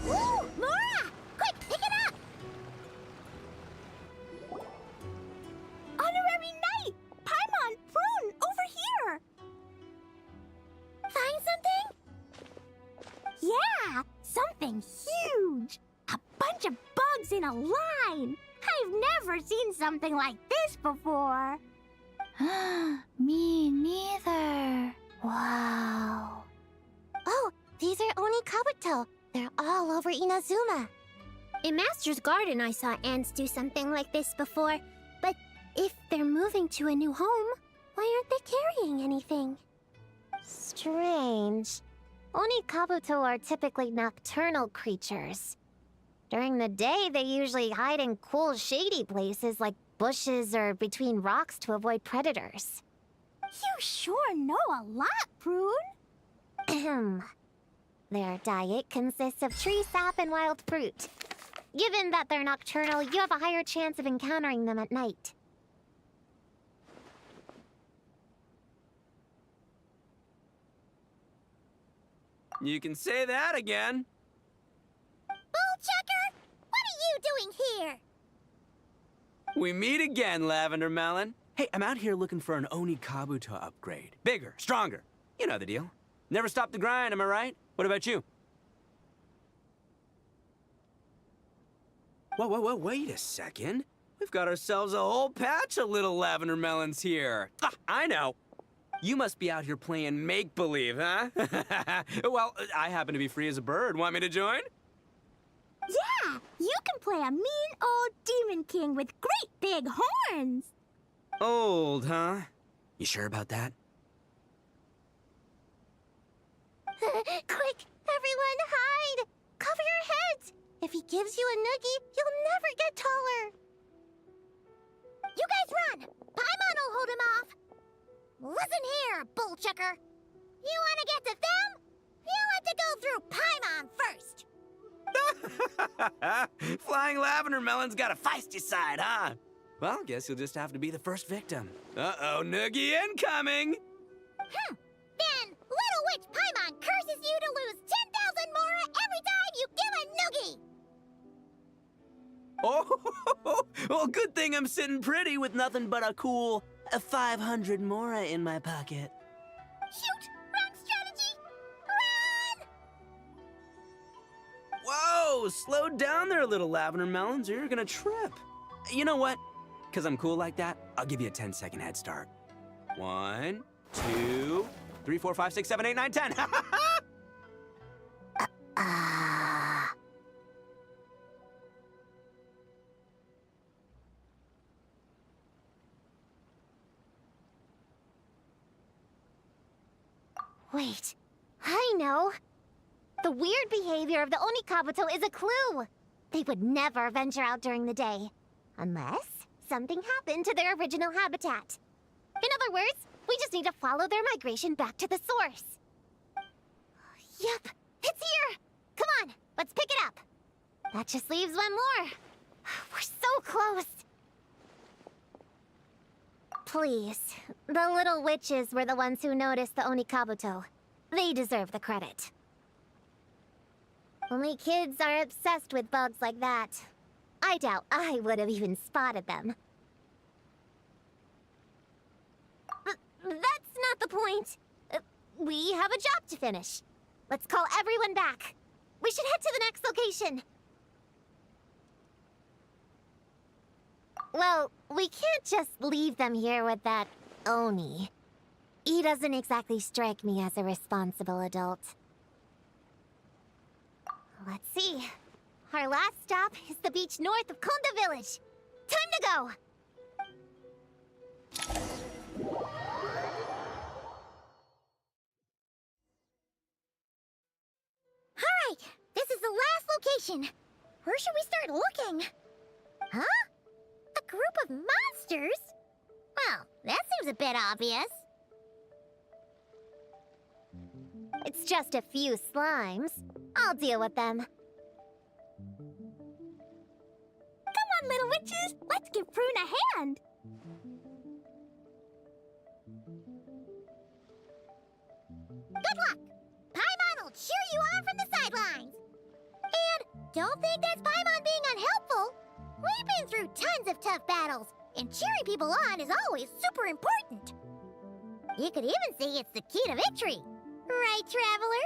Ooh, Mora! Quick, pick it up! Honorary Knight! Paimon, Prune, over here! Find something? Yeah, something huge! A bunch of bugs in a line! I've never never seen something like this before. Me neither. Wow. Oh, these are Oni Kabuto. They're all over Inazuma. In Master's Garden, I saw ants do something like this before. But if they're moving to a new home, why aren't they carrying anything? Strange. Oni Kabuto are typically nocturnal creatures. During the day, they usually hide in cool, shady places like bushes or between rocks to avoid predators. You sure know a lot, Prune. Ahem. Their diet consists of tree sap and wild fruit. Given that they're nocturnal, you have a higher chance of encountering them at night. You can say that again. Bullchecker, what are you doing here? We meet again, Lavender Melon. Hey, I'm out here looking for an Oni Kabuto upgrade. Bigger, stronger. You know the deal. Never stop the grind, am I right? What about you? Whoa, wait a second. We've got ourselves a whole patch of little Lavender Melons here. Ah, I know. You must be out here playing make-believe, huh? Well, I happen to be free as a bird. Want me to join? Yeah, you can play a mean old demon king with great big horns. Old, huh? You sure about that? Quick, everyone hide! Cover your heads! If he gives you a noogie, you'll never get taller. You guys run! Paimon will hold him off. Listen here, Bullchecker. You want to get to them? You'll have to go through Paimon first. Flying Lavender Melon's got a feisty side, huh? Well, guess you'll just have to be the first victim. Uh-oh, noogie incoming! Then Little Witch Paimon curses you to lose 10,000 mora every time you give a noogie. Oh, well, good thing I'm sitting pretty with nothing but a cool 500 mora in my pocket. Shoot! Wrong strategy! Run! Whoa, slow down there, little Lavender Melons, or you're gonna trip. You know what? Because I'm cool like that, I'll give you a 10-second head start. 1, 2, 3, 4, 5, 6, 7, 8, 9, 10. Wait, I know. The weird behavior of the Oni Kabuto is a clue. They would never venture out during the day, unless something happened to their original habitat. In other words, we just need to follow their migration back to the source. Yep, it's here! Come on, let's pick it up. That just leaves one more. We're so close. Please, the little witches were the ones who noticed the Oni Kabuto. They deserve the credit. Only kids are obsessed with bugs like that. I doubt I would have even spotted them. That's not the point. We have a job to finish. Let's call everyone back. We should head to the next location. Well, we can't just leave them here with that Oni. He doesn't exactly strike me as a responsible adult. Let's see. Our last stop is the beach north of Konda Village. Time to go! Alright, this is the last location. Where should we start looking? Huh? A group of monsters? Well, that seems a bit obvious. It's just a few slimes. I'll deal with them. Come on, little witches! Let's give Prune a hand! Good luck! Paimon will cheer you on from the sidelines! And don't think that's Paimon being unhelpful! We've been through tons of tough battles, and cheering people on is always super important! You could even say it's the key to victory! Right, Traveler?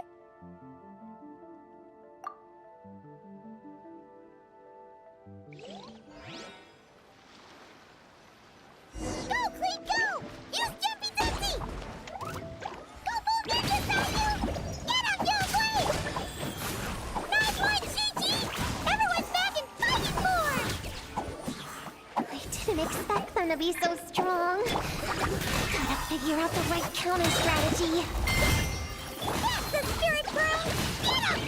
Didn't expect them to be so strong. Gotta figure out the right counter strategy. That's the spirit, Prune! Get up!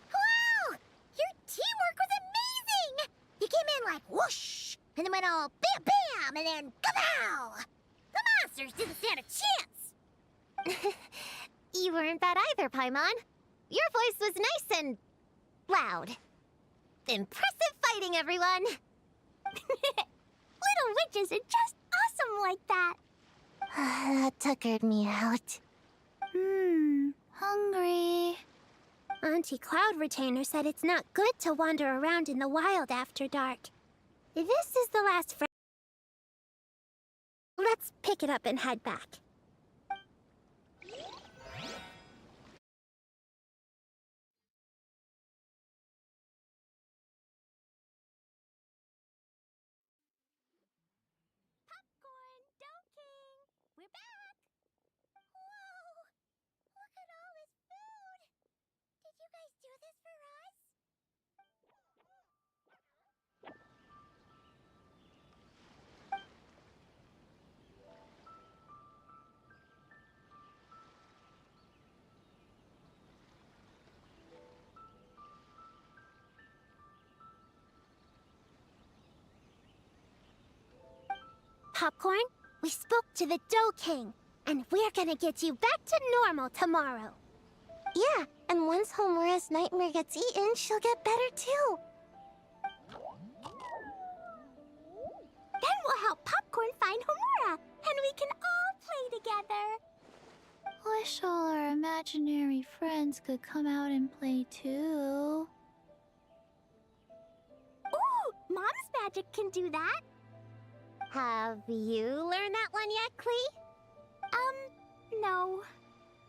Wow! Your teamwork was amazing! You came in like whoosh, and then went all bam bam, and then kapow! The monsters didn't stand a chance! You weren't bad either, Paimon. Your voice was nice and loud. Impressive fighting, everyone! Little witches are just awesome like that. That tuckered me out. Hungry. Auntie Cloud Retainer said it's not good to wander around in the wild after dark. This is the last Let's pick it up and head back. Popcorn, King, we're back! Whoa! Look at all this food! Did you guys do this for us? Popcorn, we spoke to the Dough King, and we're gonna get you back to normal tomorrow. Yeah, and once Homura's nightmare gets eaten, she'll get better too. Then we'll help Popcorn find Homura, and we can all play together. Wish all our imaginary friends could come out and play too. Ooh, Mom's magic can do that. Have you learned that one yet, Klee? No.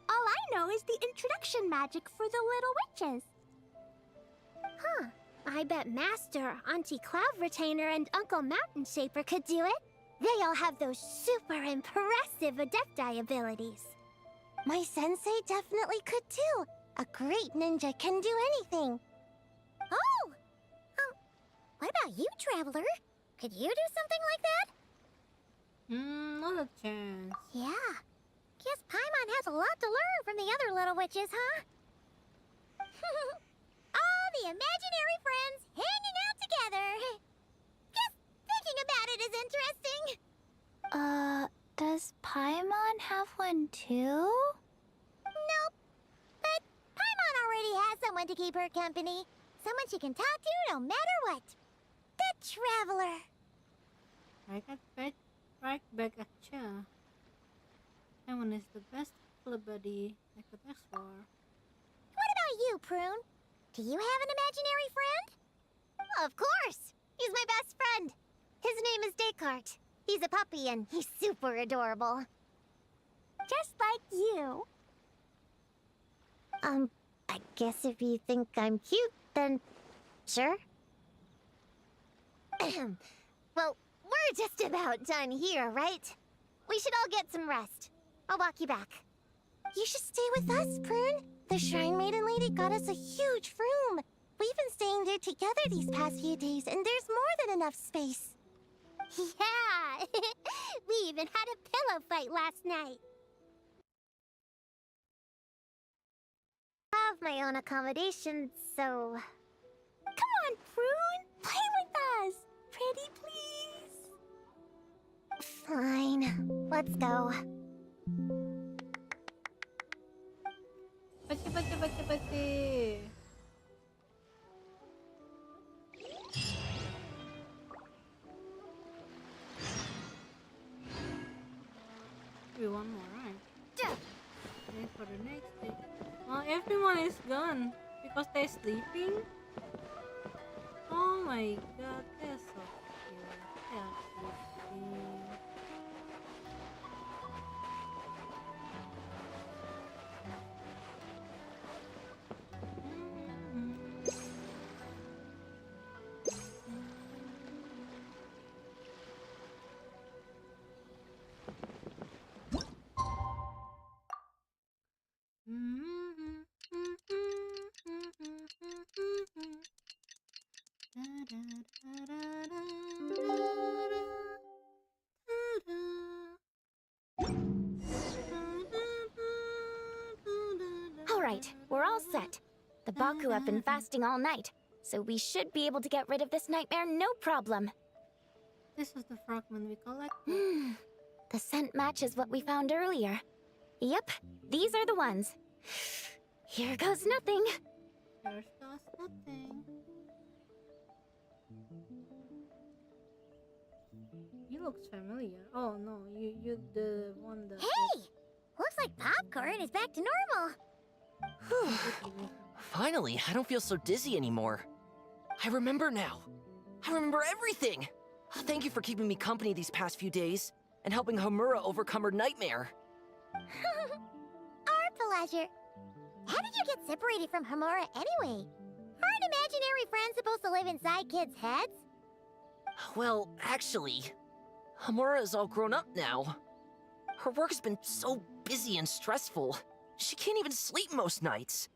All I know is the introduction magic for the little witches. Huh. I bet Master, Auntie Cloud Retainer, and Uncle Mountain Shaper could do it. They all have those super impressive Adepti abilities. My sensei definitely could too. A great ninja can do anything. Oh! What about you, Traveler? Could you do something like that? Not a chance. Yeah. Guess Paimon has a lot to learn from the other little witches, huh? All the imaginary friends hanging out together. Guess thinking about it is interesting. Does Paimon have one too? Nope. But Paimon already has someone to keep her company. Someone she can talk to no matter what. The Traveler. Right back at ya. Simon is the best club buddy I could ask for. What about you, Prune? Do you have an imaginary friend? Of course! He's my best friend. His name is Descartes. He's a puppy and he's super adorable. Just like you. I guess if you think I'm cute, then sure. Well, we're just about done here, right? We should all get some rest. I'll walk you back. You should stay with us, Prune. The Shrine Maiden Lady got us a huge room. We've been staying there together these past few days, and there's more than enough space. Yeah. We even had a pillow fight last night. I have my own accommodation, so... Come on, Prune. Play with us. Pretty please. Fine. Let's go. Pati. We want more, right? Wait for the next day. Well, everyone is gone because they're sleeping. Oh my god, they're so cute. They're sleeping. right, we're all set. The Baku have been fasting all night, so we should be able to get rid of this nightmare no problem. This is the fragment we collected. The scent matches what we found earlier. Yep, these are the ones. Here goes nothing. There's just nothing. You looks familiar. Oh no, you the one that. Hey! Looks like popcorn is back to normal. Finally, I don't feel so dizzy anymore. I remember now. I remember everything. Thank you for keeping me company these past few days and helping Homura overcome her nightmare. Our pleasure. How did you get separated from Homura anyway? Aren't imaginary friends supposed to live inside kids' heads? Well, actually, Homura is all grown up now. Her work has been so busy and stressful, she can't even sleep most nights.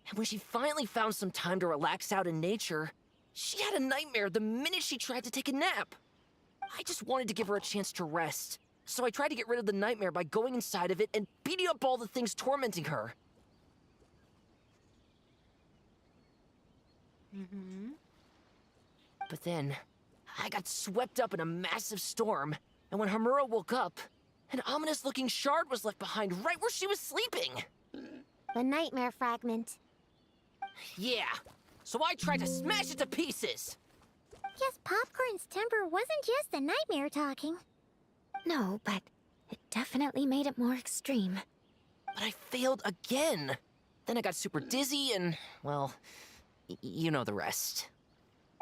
And when she finally found some time to relax out in nature, she had a nightmare the minute she tried to take a nap. I just wanted to give her a chance to rest, so I tried to get rid of the nightmare by going inside of it and beating up all the things tormenting her. But then, I got swept up in a massive storm, and when Homura woke up, an ominous-looking shard was left behind right where she was sleeping. The nightmare fragment. Yeah, so I tried to smash it to pieces. Guess Popcorn's temper wasn't just the nightmare talking. No, but it definitely made it more extreme. But I failed again. Then I got super dizzy and, well, you know the rest.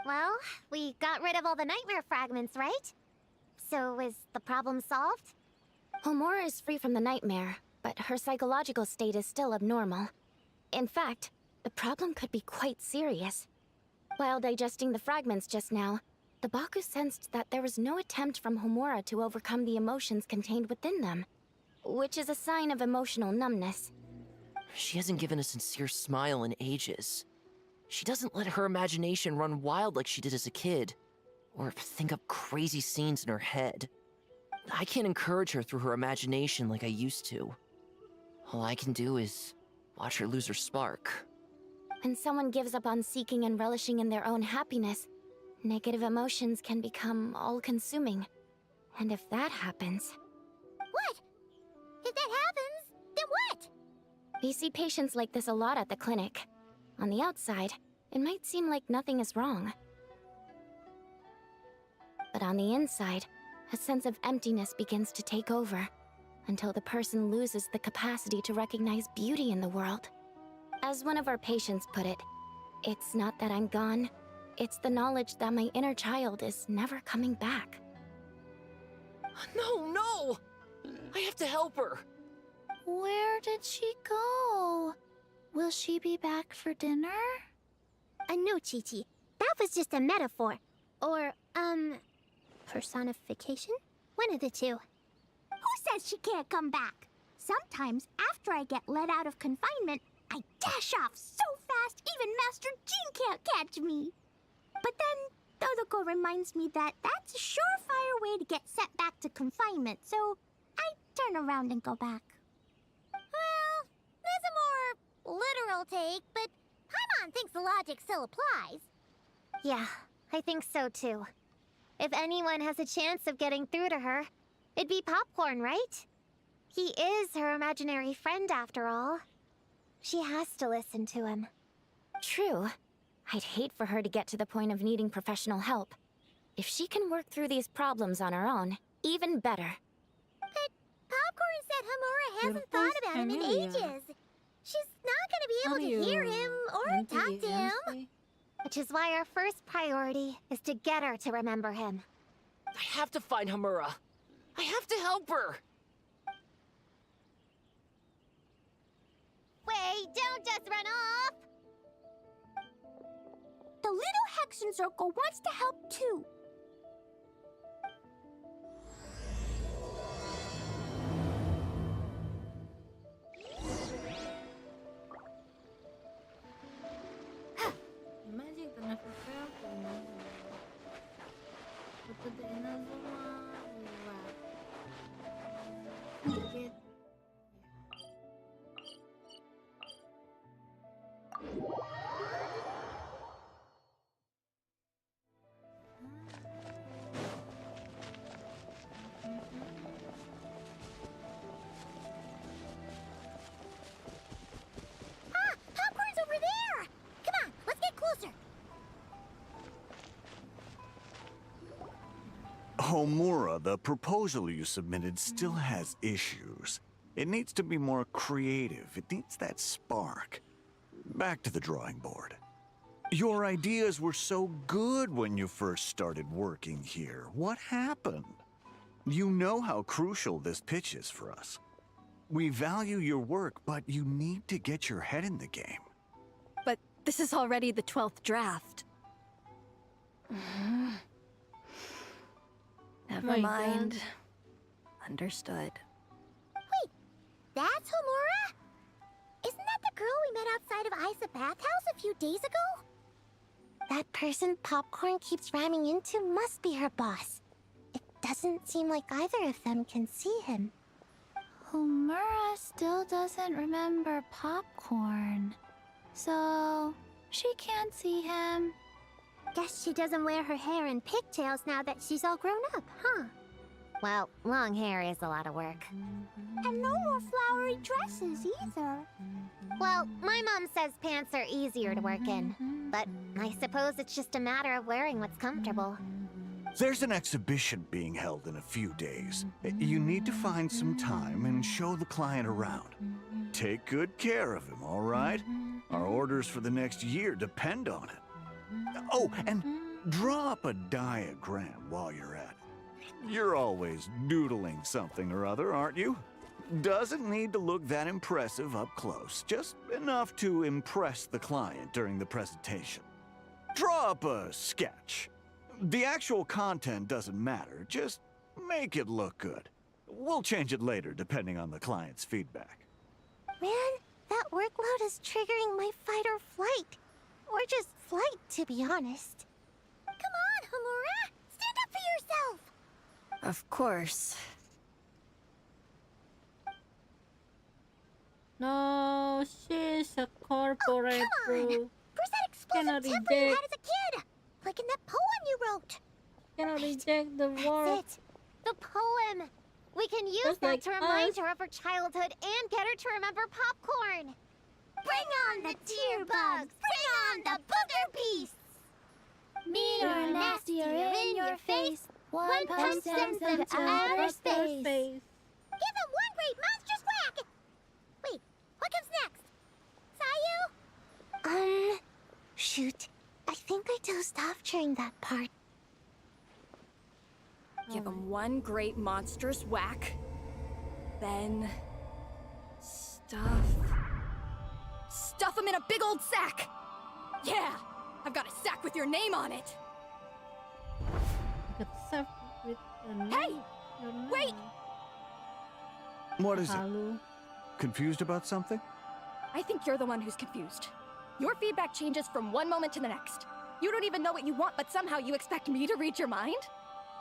Well, we got rid of all the nightmare fragments, right? So is the problem solved? Homura is free from the nightmare, but her psychological state is still abnormal. In fact, the problem could be quite serious. While digesting the fragments just now, the Baku sensed that there was no attempt from Homura to overcome the emotions contained within them, which is a sign of emotional numbness. She hasn't given a sincere smile in ages. She doesn't let her imagination run wild like she did as a kid, or think up crazy scenes in her head. I can't encourage her through her imagination like I used to. All I can do is watch her lose her spark. When someone gives up on seeking and relishing in their own happiness, negative emotions can become all-consuming. And if that happens... What? If that happens, then what? We see patients like this a lot at the clinic. On the outside, it might seem like nothing is wrong. But on the inside, a sense of emptiness begins to take over, until the person loses the capacity to recognize beauty in the world. As one of our patients put it, it's not that I'm gone, it's the knowledge that my inner child is never coming back. No, no! I have to help her! Where did she go? Will she be back for dinner? No, Chi-Chi. That was just a metaphor. Or, personification? One of the two. Who says she can't come back? Sometimes, after I get let out of confinement, I dash off so fast even Master Jean can't catch me. But then, Dodoko reminds me that that's a surefire way to get sent back to confinement, so I turn around and go back. Well, that's a more literal take, but Paimon thinks the logic still applies. Yeah, I think so too. If anyone has a chance of getting through to her, it'd be Popcorn, right? He is her imaginary friend after all. She has to listen to him. True. I'd hate for her to get to the point of needing professional help. If she can work through these problems on her own, even better. But Popcorn said Homura hasn't thought about him in ages. She's not gonna be able to hear him or talk to him. Which is why our first priority is to get her to remember him. I have to find Homura. I have to help her! Wait, don't just run off! The little Hexen Circle wants to help too. Magic that never failed to Inazuma. But to the Inazuma lab. Get... Homura, the proposal you submitted still has issues. It needs to be more creative. It needs that spark. Back to the drawing board. Your ideas were so good when you first started working here. What happened? You know how crucial this pitch is for us. We value your work, but you need to get your head in the game. But this is already the 12th draft. Never My mind. God. Understood. That's Homura? Isn't that the girl we met outside of Isa Bathhouse a few days ago? That person Popcorn keeps ramming into must be her boss. It doesn't seem like either of them can see him. Homura still doesn't remember Popcorn. So, she can't see him. Guess she doesn't wear her hair in pigtails now that she's all grown up, huh? Well, long hair is a lot of work. And no more flowery dresses either. Well, my mom says pants are easier to work in. But I suppose it's just a matter of wearing what's comfortable. There's an exhibition being held in a few days. You need to find some time and show the client around. Take good care of him, all right? Our orders for the next year depend on it. Oh, and draw up a diagram while you're at it. You're always doodling something or other, aren't you? Doesn't need to look that impressive up close, just enough to impress the client during the presentation. Draw up a sketch. The actual content doesn't matter, just make it look good. We'll change it later depending on the client's feedback. Man, that workload is triggering my fight or flight. Or just flight, to be honest. Come on, Homura! Stand up for yourself! Of course. No, she's a corporate Come on! bro. Where's that Cannot explosive temper you reject. had as a kid? Like in that poem you wrote. Cannot reject the work. That's it. The poem. We can use Just that like to remind us. her of her childhood and get her to remember Popcorn. Bring on the tear bugs! Bring on the booger beasts! Mean or nasty or in your face. One punch sends them to outer space. Give them one great monstrous whack! Wait, what comes next? Sayu? Shoot. I think I dozed off during that part. Give him one great monstrous whack. Then... Stuff him in a big old sack! Yeah! I've got a sack with your name on it! Except with your Hey! name, your name. Wait! What is it? Halu. Confused about something? I think you're the one who's confused. Your feedback changes from one moment to the next. You don't even know what you want, but somehow you expect me to read your mind?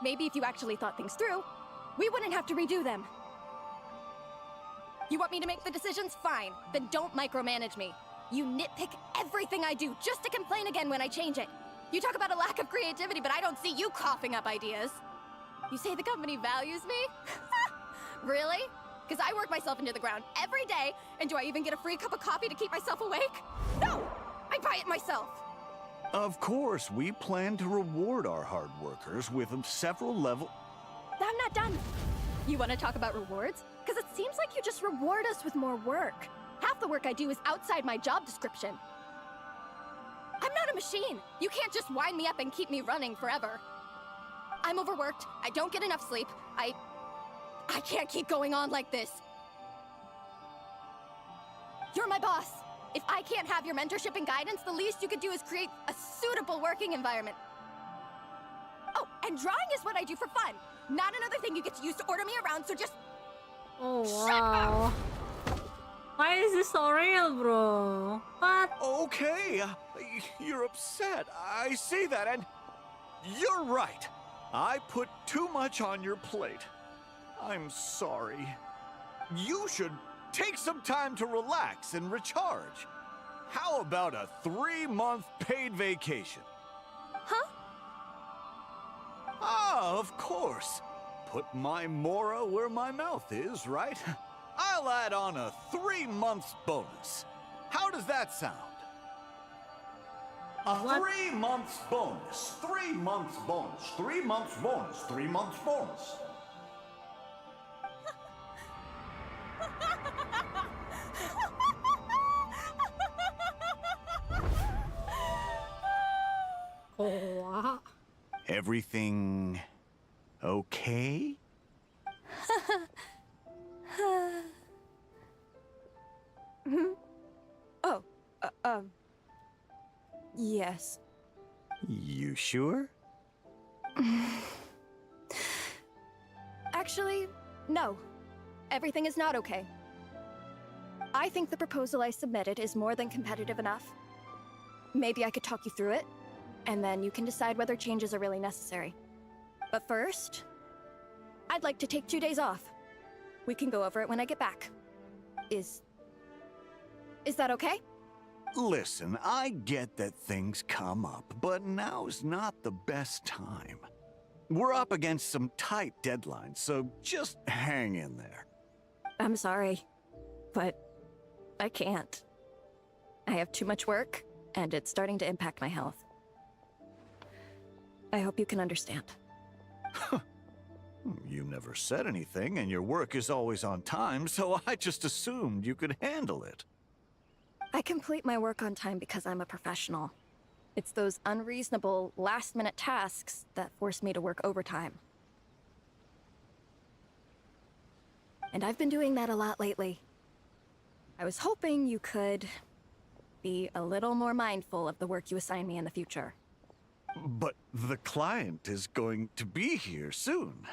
Maybe if you actually thought things through, we wouldn't have to redo them. You want me to make the decisions? Fine. Then don't micromanage me. You nitpick everything I do just to complain again when I change it. You talk about a lack of creativity, but I don't see you coughing up ideas. You say the company values me? Really? Because I work myself into the ground every day, and do I even get a free cup of coffee to keep myself awake? No! I buy it myself! Of course, we plan to reward our hard workers with several level... I'm not done. You want to talk about rewards? Because it seems like you just reward us with more work. Half the work I do is outside my job description. I'm not a machine. You can't just wind me up and keep me running forever. I'm overworked. I don't get enough sleep. I can't keep going on like this. You're my boss. If I can't have your mentorship and guidance, the least you could do is create a suitable working environment. Oh, and drawing is what I do for fun. Not another thing you get to use to order me around, so just... Oh wow. Why is this so real, bro? What? Okay, you're upset. I see that, and you're right. I put too much on your plate. I'm sorry. You should take some time to relax and recharge. How about a 3-month paid vacation? Huh? Ah, of course. Put my mora where my mouth is, right? I'll add on a 3 months bonus. How does that sound? What? 3 months bonus. 3 months bonus. 3 months bonus. 3 months bonus. Oh, Everything okay? Oh, yes. You sure? Actually, no. Everything is not okay. I think the proposal I submitted is more than competitive enough. Maybe I could talk you through it, and then you can decide whether changes are really necessary. But first, I'd like to take 2 days off. We can go over it when I get back. Is that okay? Listen, I get that things come up, but now's not the best time. We're up against some tight deadlines, so just hang in there. I'm sorry, but I can't. I have too much work, and it's starting to impact my health. I hope you can understand. You never said anything, and your work is always on time, so I just assumed you could handle it. I complete my work on time because I'm a professional. It's those unreasonable, last-minute tasks that force me to work overtime. And I've been doing that a lot lately. I was hoping you could be a little more mindful of the work you assign me in the future. But the client is going to be here soon.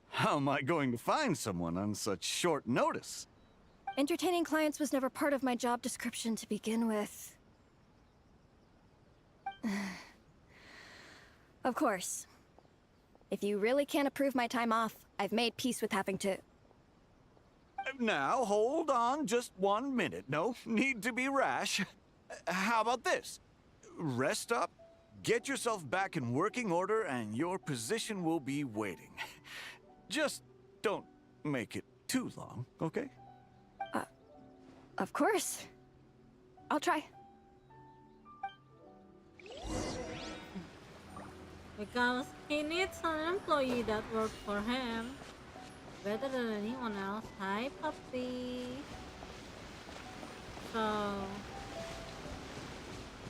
How am I going to find someone on such short notice? Entertaining clients was never part of my job description to begin with. Of course. If you really can't approve my time off, I've made peace with having to... Now, hold on just 1 minute. No need to be rash. How about this? Rest up, get yourself back in working order, and your position will be waiting. Just don't make it too long, okay? Of course. I'll try. because he needs an employee that works for him better than anyone else. Hi, puppy. So,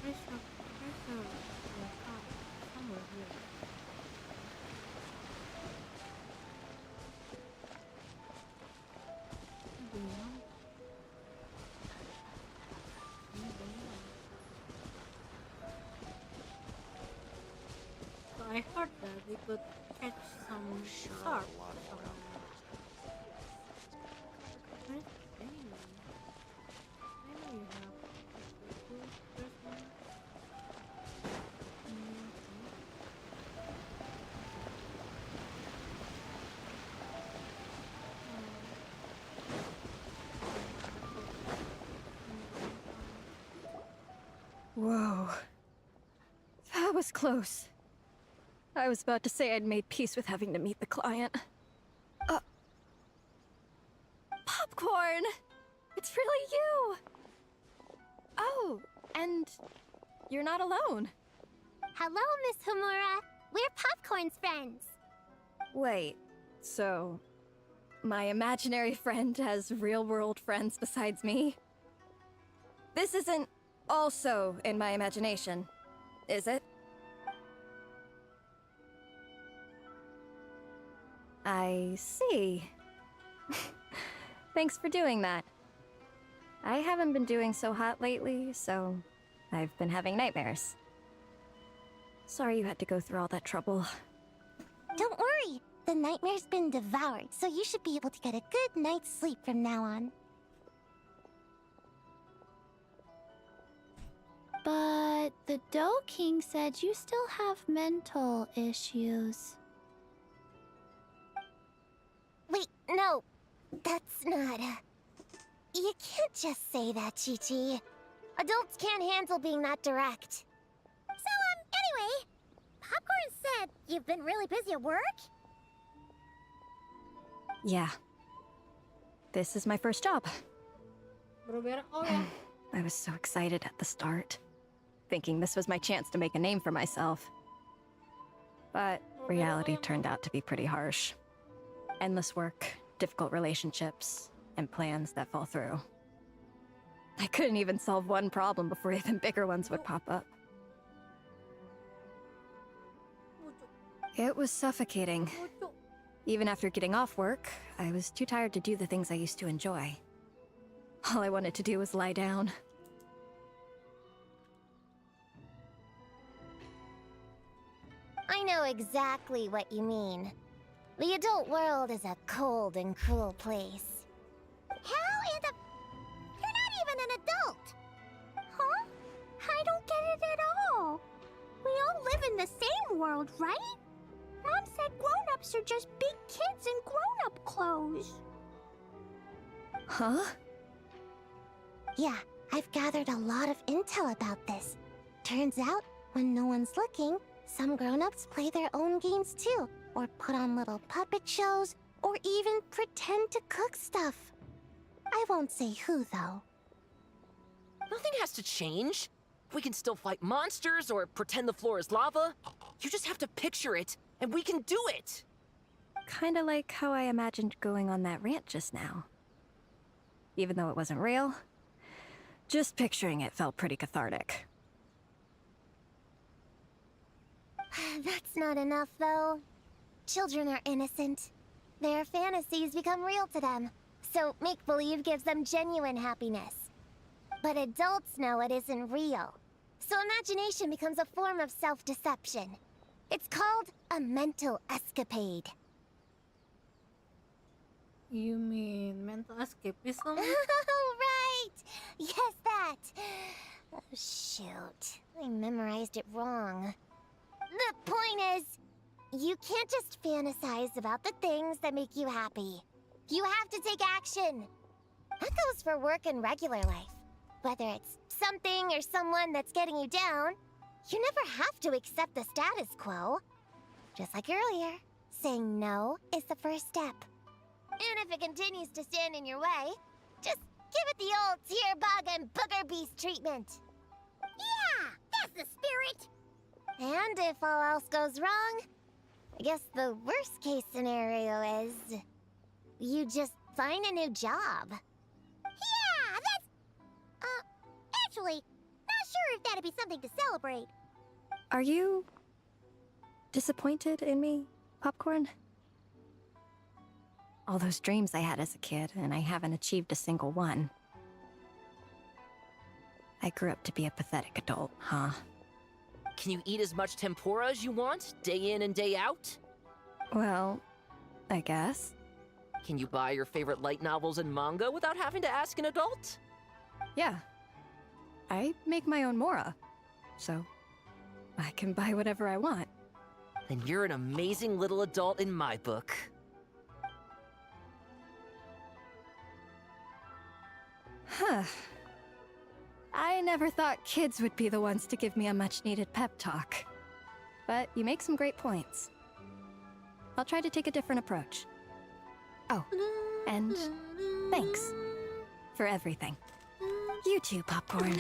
where's your car? Somewhere here. So I heard that we could catch some sharks. Where's the thing? I know you have. There's one. Whoa. That was close. I was about to say I'd made peace with having to meet the client. Popcorn! It's really you! Oh, and you're not alone. Hello, Miss Homura. We're Popcorn's friends. Wait, so my imaginary friend has real-world friends besides me? This isn't also in my imagination, is it? I see. Thanks for doing that. I haven't been doing so hot lately, so I've been having nightmares. Sorry you had to go through all that trouble. Don't worry. The nightmare's been devoured, so you should be able to get a good night's sleep from now on. But the Dough King said you still have mental issues. Wait, no. That's not... You can't just say that, Chi-Chi. Adults can't handle being that direct. So, anyway, Popcorn said you've been really busy at work? Yeah. This is my first job. Bro, oh yeah. I was so excited at the start. thinking this was my chance to make a name for myself. But reality turned out to be pretty harsh. Endless work, difficult relationships, and plans that fall through. I couldn't even solve one problem before even bigger ones would pop up. It was suffocating. Even after getting off work, I was too tired to do the things I used to enjoy. All I wanted to do was lie down. I know exactly what you mean. The adult world is a cold and cruel place. How in the... You're not even an adult! Huh? I don't get it at all. We all live in the same world, right? Mom said grown-ups are just big kids in grown-up clothes. Huh? Yeah, I've gathered a lot of intel about this. Turns out, when no one's looking, some grown-ups play their own games too, or put on little puppet shows, or even pretend to cook stuff. I won't say who, though. Nothing has to change. We can still fight monsters or pretend the floor is lava. You just have to picture it, and we can do it! Kinda like how I imagined going on that rant just now. Even though it wasn't real, just picturing it felt pretty cathartic. That's not enough, though. Children are innocent. Their fantasies become real to them, so make-believe gives them genuine happiness. But adults know it isn't real, so imagination becomes a form of self-deception. It's called a mental escapade. You mean mental escapism? Oh, right! Yes, that! Oh, shoot. I memorized it wrong. The point is, you can't just fantasize about the things that make you happy. You have to take action. That goes for work and regular life. Whether it's something or someone that's getting you down, you never have to accept the status quo. Just like earlier, saying no is the first step. And if it continues to stand in your way, just give it the old tear bug and booger beast treatment. Yeah, that's the spirit! And if all else goes wrong, I guess the worst case scenario is you just find a new job. Yeah, that's... actually, not sure if that'd be something to celebrate. Are you disappointed in me, Popcorn? All those dreams I had as a kid, and I haven't achieved a single one. I grew up to be a pathetic adult, huh? Can you eat as much tempura as you want, day in and day out? Well, I guess. Can you buy your favorite light novels and manga without having to ask an adult? Yeah. I make my own mora, so I can buy whatever I want. Then you're an amazing little adult in my book. Huh. I never thought kids would be the ones to give me a much-needed pep talk. But you make some great points. I'll try to take a different approach. Oh, and thanks for everything. You too, Popcorn.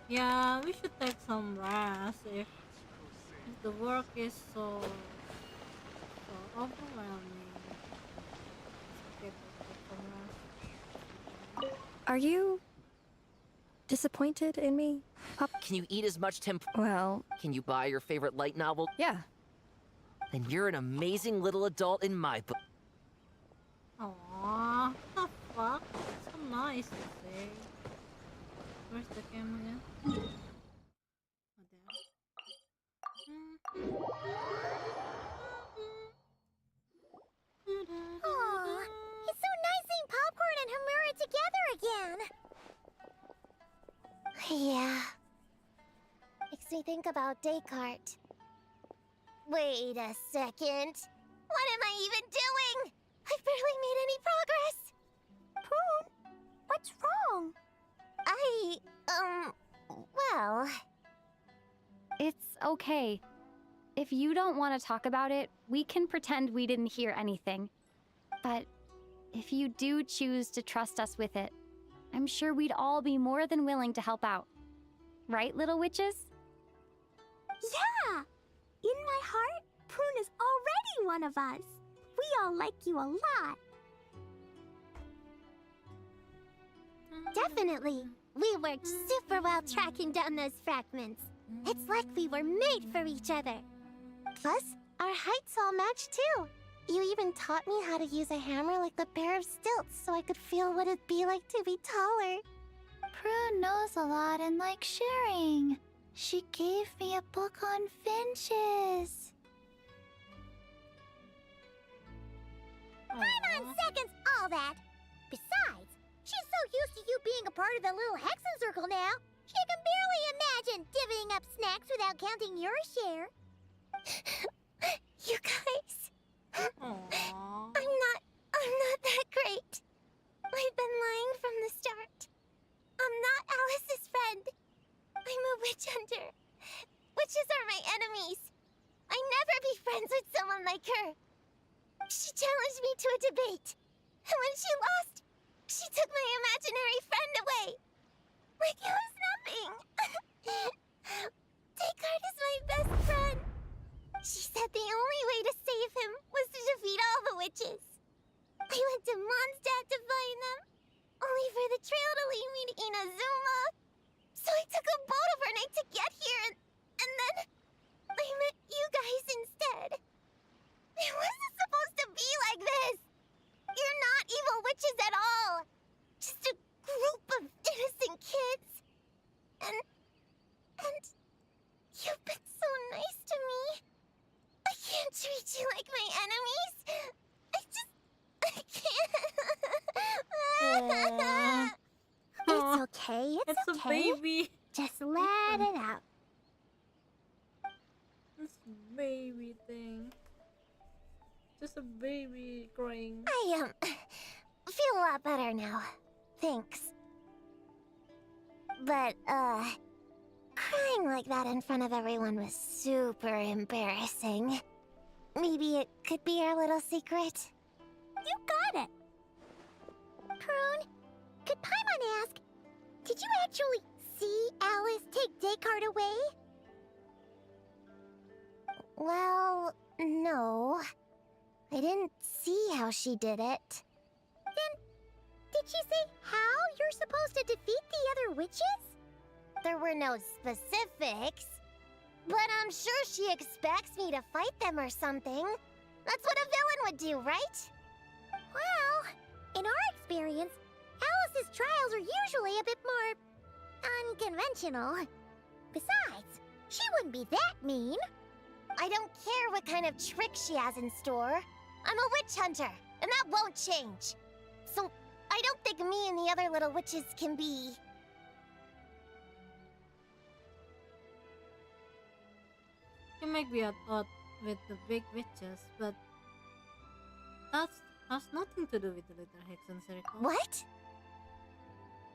Yeah, we should take some rest if the work is so overwhelming. Let's take some rest. Are you disappointed in me, Can you eat as much Well, Can you buy your favorite light novel? yeah. Then you're an amazing little adult in my book. Aww, what the fuck? So nice to say. Where's the game again? Oh, there. Aw, it's so nice seeing Popcorn and Hamura together again. Yeah. Makes me think about Descartes. Wait a second. What am I even doing? I've barely made any progress. Poon, what's wrong? Well... It's okay. If you don't want to talk about it, we can pretend we didn't hear anything. But if you do choose to trust us with it, I'm sure we'd all be more than willing to help out. Right, little witches? Yeah! In my heart, Prune is already one of us. We all like you a lot. Definitely. We worked super well tracking down those fragments. It's like we were made for each other. Plus, our heights all match too. You even taught me how to use a hammer like the Bear of Stilts so I could feel what it'd be like to be taller. Prune knows a lot and likes sharing. She gave me a book on finches. Paimon seconds all that. Besides, she's so used to you being a part of the little Hexen Circle now, she can barely imagine divvying up snacks without counting your share. You guys, Aww. I'm not that great. I've been lying from the start. I'm not Alice's friend. I'm a witch hunter. Witches are my enemies. I never be friends with someone like her. She challenged me to a debate. And when she lost, she took my imaginary friend away. Like it was nothing. Descartes is my best friend. She said the only way to save him was to defeat all the witches. I went to Mondstadt to find them, only for the trail to lead me to Inazuma. So I took a boat overnight to get here, and then I met you guys instead. It wasn't supposed to be like this. You're not evil witches at all. Just a group of innocent kids. And you've been so nice to me. I can't treat you like my enemies. I can't. It's okay. It's It's a okay. baby. Just let it out. This baby thing. Just a baby crying. I feel a lot better now. Thanks. But, crying like that in front of everyone was super embarrassing. Maybe it could be our little secret? You got it. Prune, could Paimon ask, did you actually see Alice take Descartes away? Well, no. I didn't see how she did it. Did she say how you're supposed to defeat the other witches? There were no specifics. But I'm sure she expects me to fight them or something. That's what a villain would do, right? Well, in our experience, Alice's trials are usually a bit more unconventional. Besides, she wouldn't be that mean. I don't care what kind of trick she has in store. I'm a witch hunter, and that won't change. So, I don't think me and the other little witches can be... You might be at odds with the big witches, but that has nothing to do with the little Hexen Circle. What?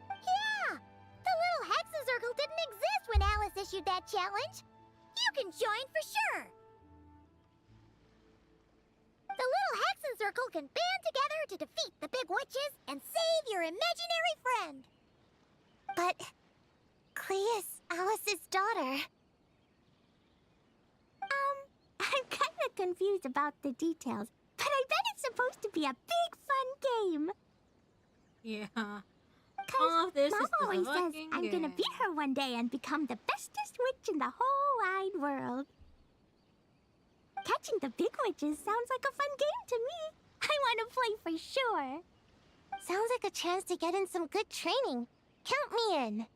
Yeah! The little Hexen Circle didn't exist when Alice issued that challenge. You can join for sure. The little Hexen Circle can band together to defeat the big witches and save your imaginary friend. But... Clea's Alice's daughter. I'm kind of confused about the details, but I bet it's supposed to be a big fun game. Yeah. All of this Mom is always the says fucking I'm gonna game. beat her one day and become the bestest witch in the whole wide world. Catching the big witches sounds like a fun game to me. I want to play for sure. Sounds like a chance to get in some good training. Count me in.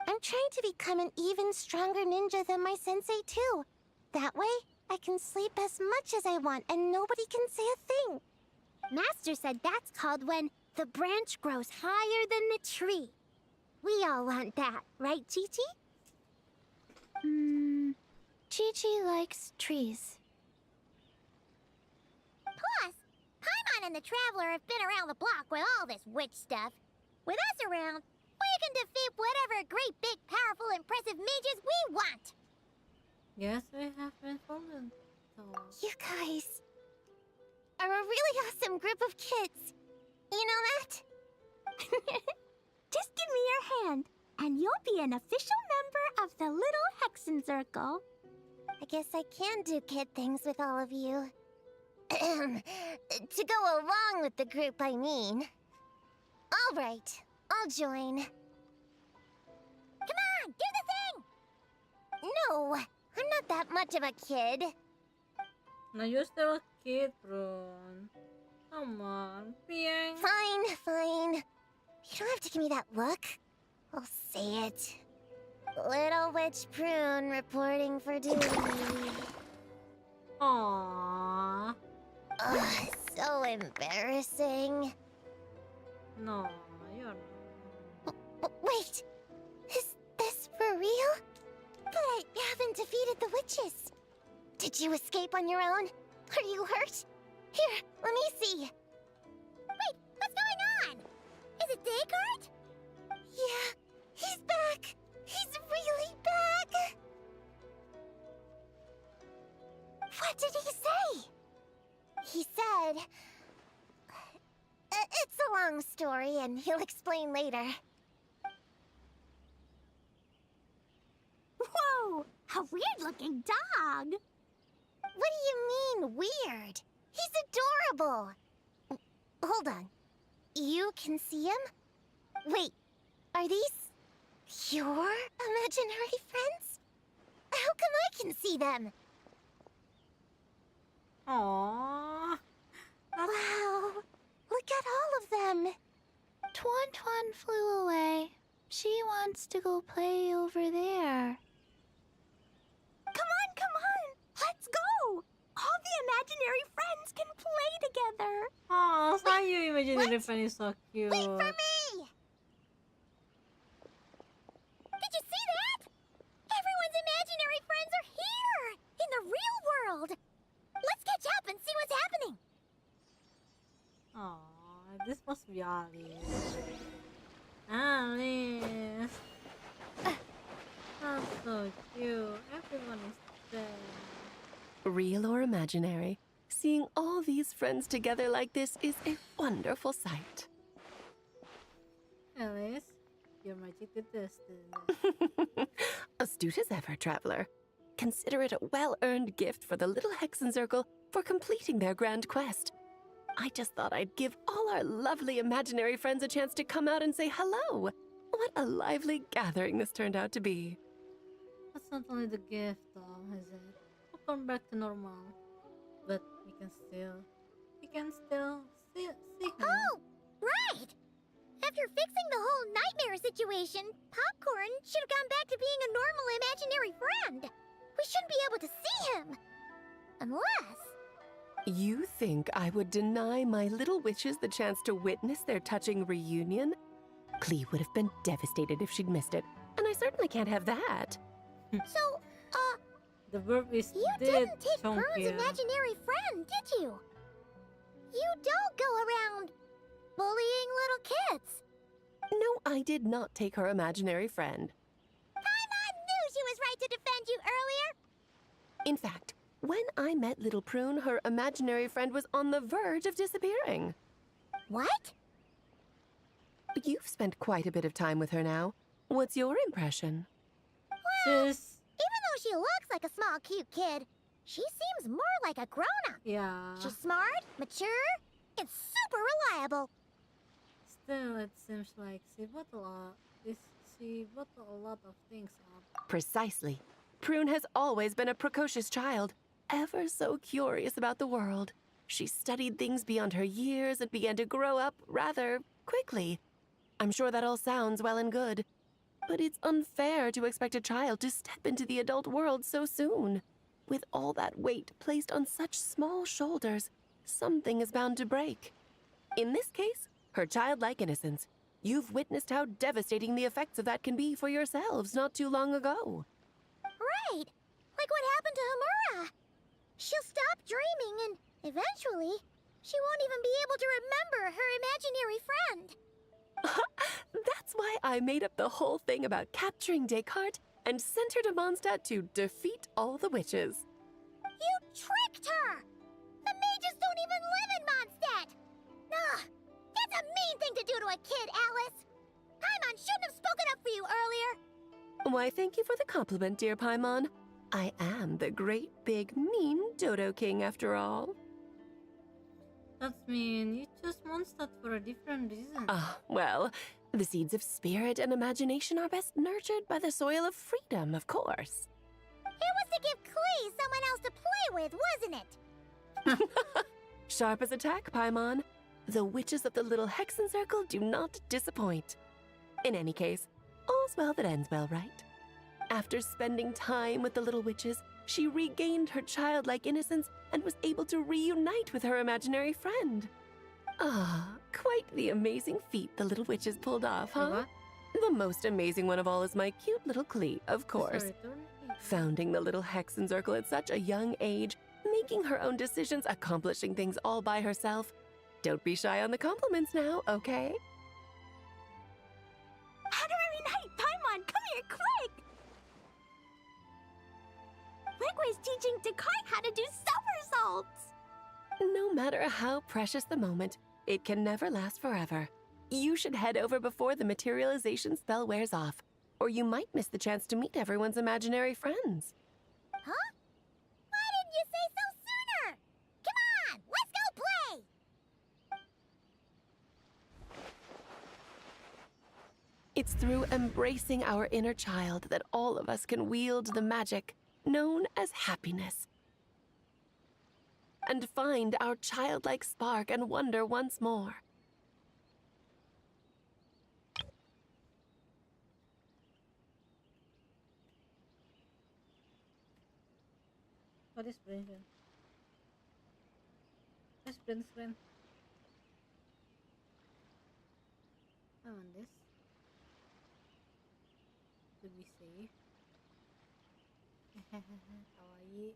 I'm trying to become an even stronger ninja than my sensei, too. That way, I can sleep as much as I want and nobody can say a thing. Master said that's called when the branch grows higher than the tree. We all want that, right, Chi-Chi? Chi-Chi likes trees. Plus, Paimon and the Traveler have been around the block with all this witch stuff. With us around, we can defeat whatever great, big, powerful, impressive mages we want. Yes, we have been fallen. So You guys... are a really awesome group of kids. You know that? Just give me your hand, and you'll be an official member of the Little Hexen Circle. I guess I can do kid things with all of you. To go along with the group, I mean. All right, I'll join. Come on, do the thing! No, I'm not that much of a kid. Now you're still a kid, Prune. Come on, Piang. Fine, fine. You don't have to give me that look. I'll say it. Little Witch Prune reporting for duty. Aww. Ugh, so embarrassing. No, you're not. Wait, is this for real? But I haven't defeated the witches. Did you escape on your own? Are you hurt? Here, let me see. Wait, what's going on? Is it Descartes? Yeah, he's back. He's really back. What did he say? He said... it's a long story, and he'll explain later. Whoa, a weird-looking dog. What do you mean, weird? He's adorable. Hold on. You can see him? Wait, are these your imaginary friends? How come I can see them? Aww. Wow, look at all of them. Tuan Tuan flew away. She wants to go play over there. Come on, let's go. All the imaginary friends can play together. Aw, Sayu imaginary friend is so cute. Wait for me! Did you see that? Everyone's imaginary friends are here, in the real world. Let's catch up and see what's happening. Aw, this must be Alice. Alice. That's so cute. Everyone is there. Real or imaginary, seeing all these friends together like this is a wonderful sight. Alice, your magic detested. Astute as ever, traveler. Consider it a well-earned gift for the Little Hexen Circle for completing their grand quest. I just thought I'd give all our lovely imaginary friends a chance to come out and say hello. What a lively gathering this turned out to be. That's not only the gift, though, is it? We'll come back to normal, but we can still see him. Oh, right. After fixing the whole nightmare situation, Popcorn should have gone back to being a normal imaginary friend. We shouldn't be able to see him. Unless... You think I would deny my little witches the chance to witness their touching reunion? Clee would have been devastated if she'd missed it, and I certainly can't have that. So, The verb is you did, didn't take Prune's Chonkia. imaginary friend, did you? You don't go around bullying little kids. No, I did not take her imaginary friend. Paimon knew she was right to defend you earlier. In fact, when I met little Prune, her imaginary friend was on the verge of disappearing. What? You've spent quite a bit of time with her now. What's your impression? Sis, Even though she looks like a small, cute kid, she seems more like a grown-up. yeah. She's smart, mature, and super reliable. Still, it seems like she bought a lot of things up. Precisely. Prune has always been a precocious child, ever so curious about the world. She studied things beyond her years and began to grow up rather quickly. I'm sure that all sounds well and good, but it's unfair to expect a child to step into the adult world so soon. With all that weight placed on such small shoulders, something is bound to break. In this case, her childlike innocence. You've witnessed how devastating the effects of that can be for yourselves not too long ago. Right. Like what happened to Hamura. She'll stop dreaming and eventually she won't even be able to remember her imaginary friend. That's why I made up the whole thing about capturing Descartes and sent her to Mondstadt to defeat all the witches. You tricked her! The mages don't even live in Mondstadt! Ugh, that's a mean thing to do to a kid, Alice! Paimon shouldn't have spoken up for you earlier! Why, thank you for the compliment, dear Paimon. I am the great, big, mean Dodo King, after all. That's mean. You chose Mondstadt for a different reason. Ah, well, the seeds of spirit and imagination are best nurtured by the soil of freedom, of course. It was to give Klee someone else to play with, wasn't it? Sharp as a tack, Paimon. The witches of the Little Hexen Circle do not disappoint. In any case, all's well that ends well, right? After spending time with the little witches, she regained her childlike innocence and was able to reunite with her imaginary friend. Ah, quite the amazing feat the little witches pulled off, huh? What? The most amazing one of all is my cute little Klee, of course. Sorry, Founding the Little Hexen Circle at such a young age, making her own decisions, accomplishing things all by herself. Don't be shy on the compliments now, okay? Honorary Knight, Paimon, come here quick! Wigway's teaching Dekai how to do somersaults! No matter how precious the moment, it can never last forever. You should head over before the materialization spell wears off, or you might miss the chance to meet everyone's imaginary friends. Huh? Why didn't you say so sooner? Come on, let's go play! It's through embracing our inner child that all of us can wield the magic known as happiness. And find our childlike spark and wonder once more. What is print screen? What's print screen? I want this. To be safe. Kawaii.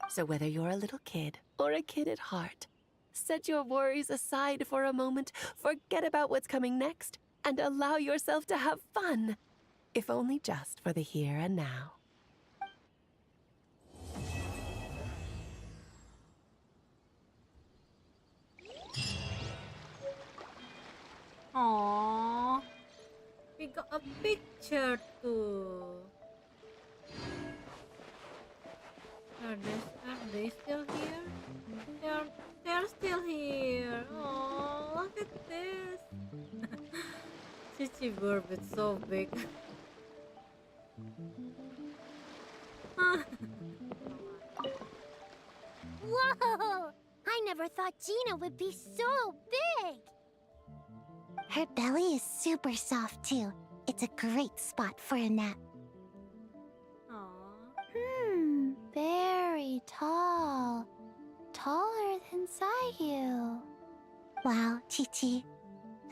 So whether you're a little kid or a kid at heart, set your worries aside for a moment, forget about what's coming next, and allow yourself to have fun, if only just for the here and now. Aww. We got a picture too. Are they still here? They're still here. Oh, look at this. Chichi burp, it's so big. Whoa! I never thought Gina would be so big! Her belly is super soft, too. It's a great spot for a nap. Aww. Very tall. Taller than Sayu. Wow, Chi-Chi.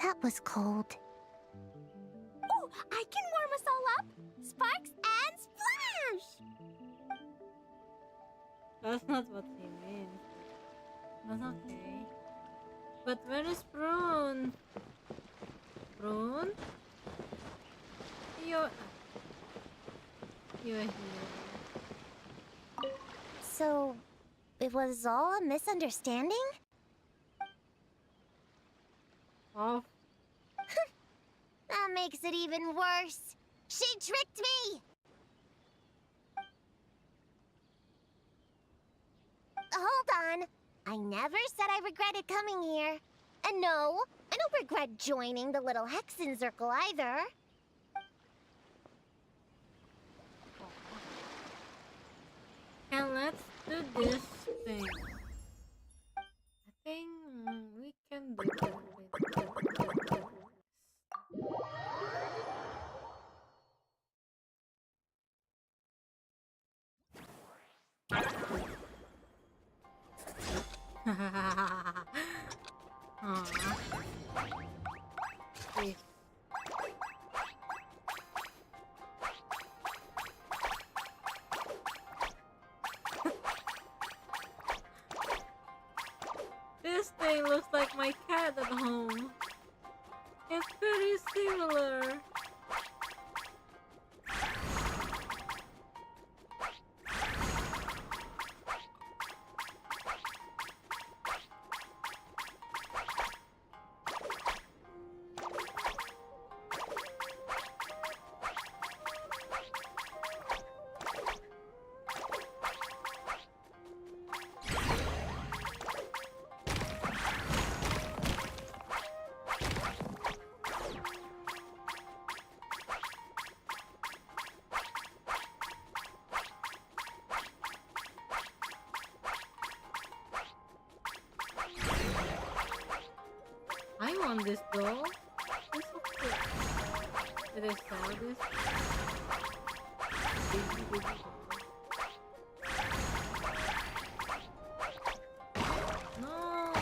That was cold. Ooh, I can warm us all up! Sparks and splash! That's not what he means. That's okay. But where is Prune? Prune? You're here. So, it was all a misunderstanding? Oh, That makes it even worse. She tricked me! Hold on. I never said I regretted coming here. And no, I don't regret joining the Little Hexen Circle either. and let's do this thing. I think we can do it with this. Yes. This thing looks like my cat at home. It's very similar. want this though. This is so cute. Did I sell this? Baby doll. No.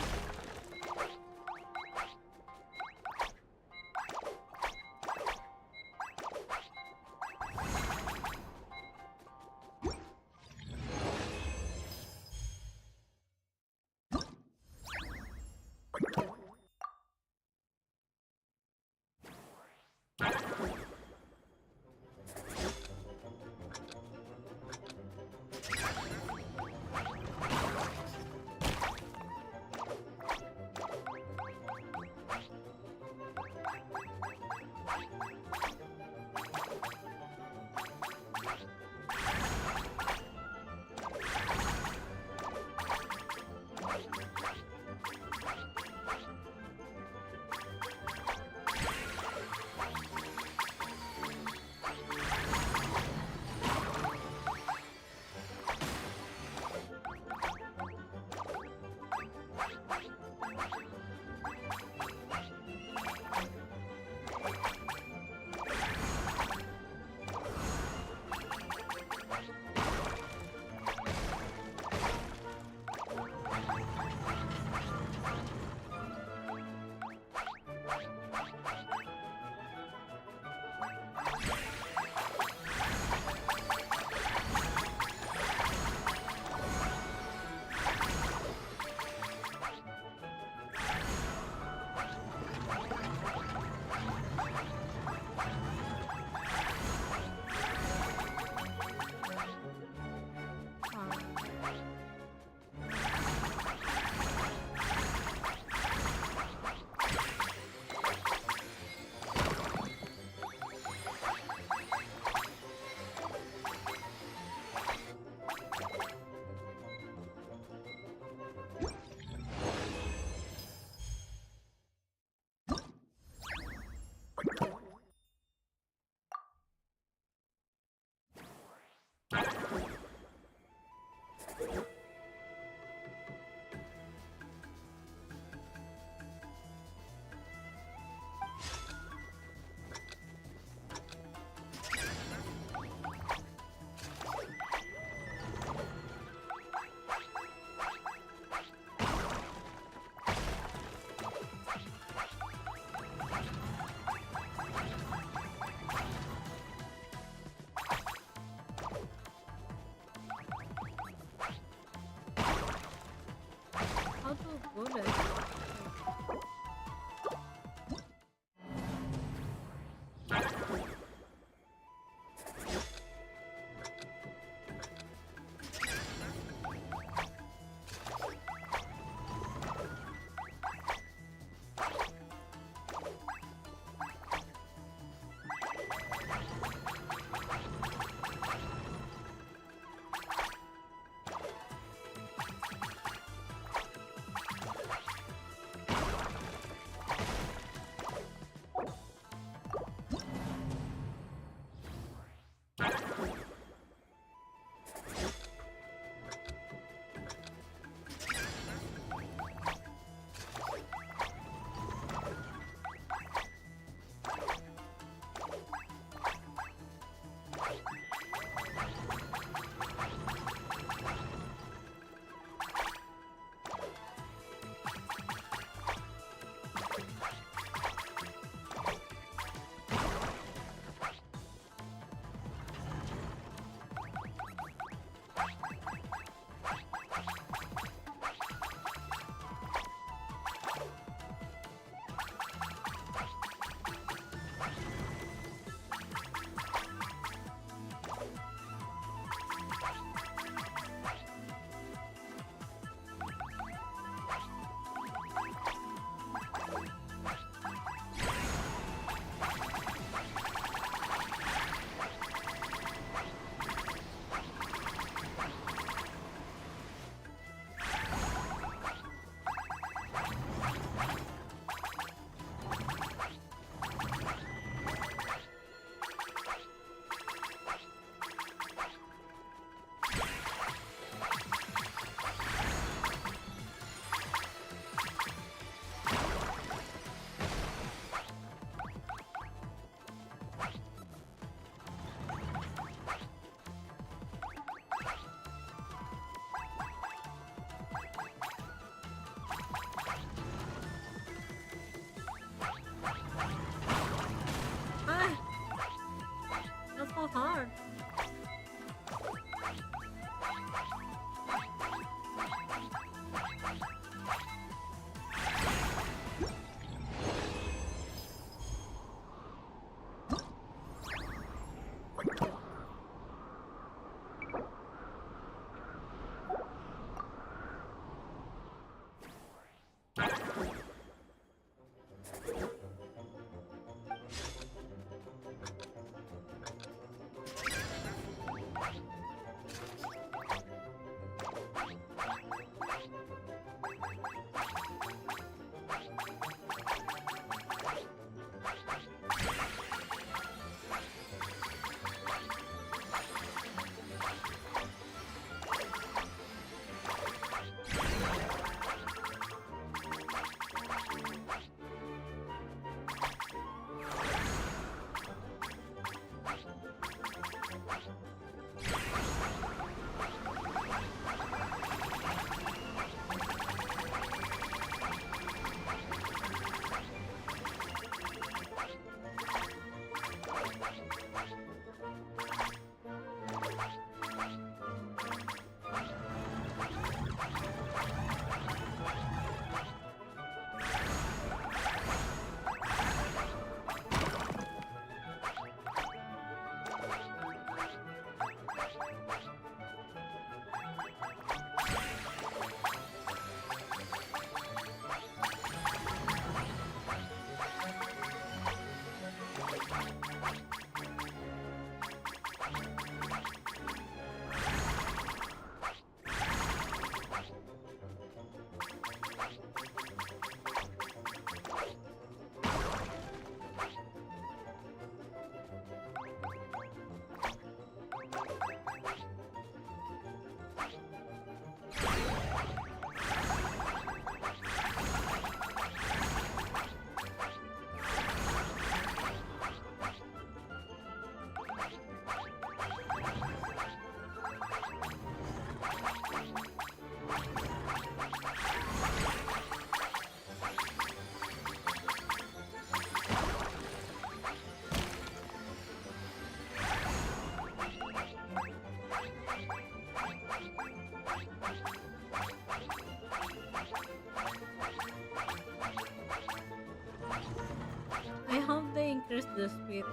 this bit.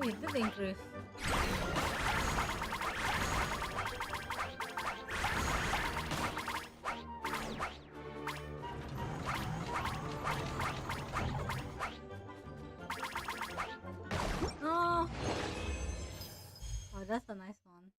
Oh, it did increase. Oh, oh, that's a nice one.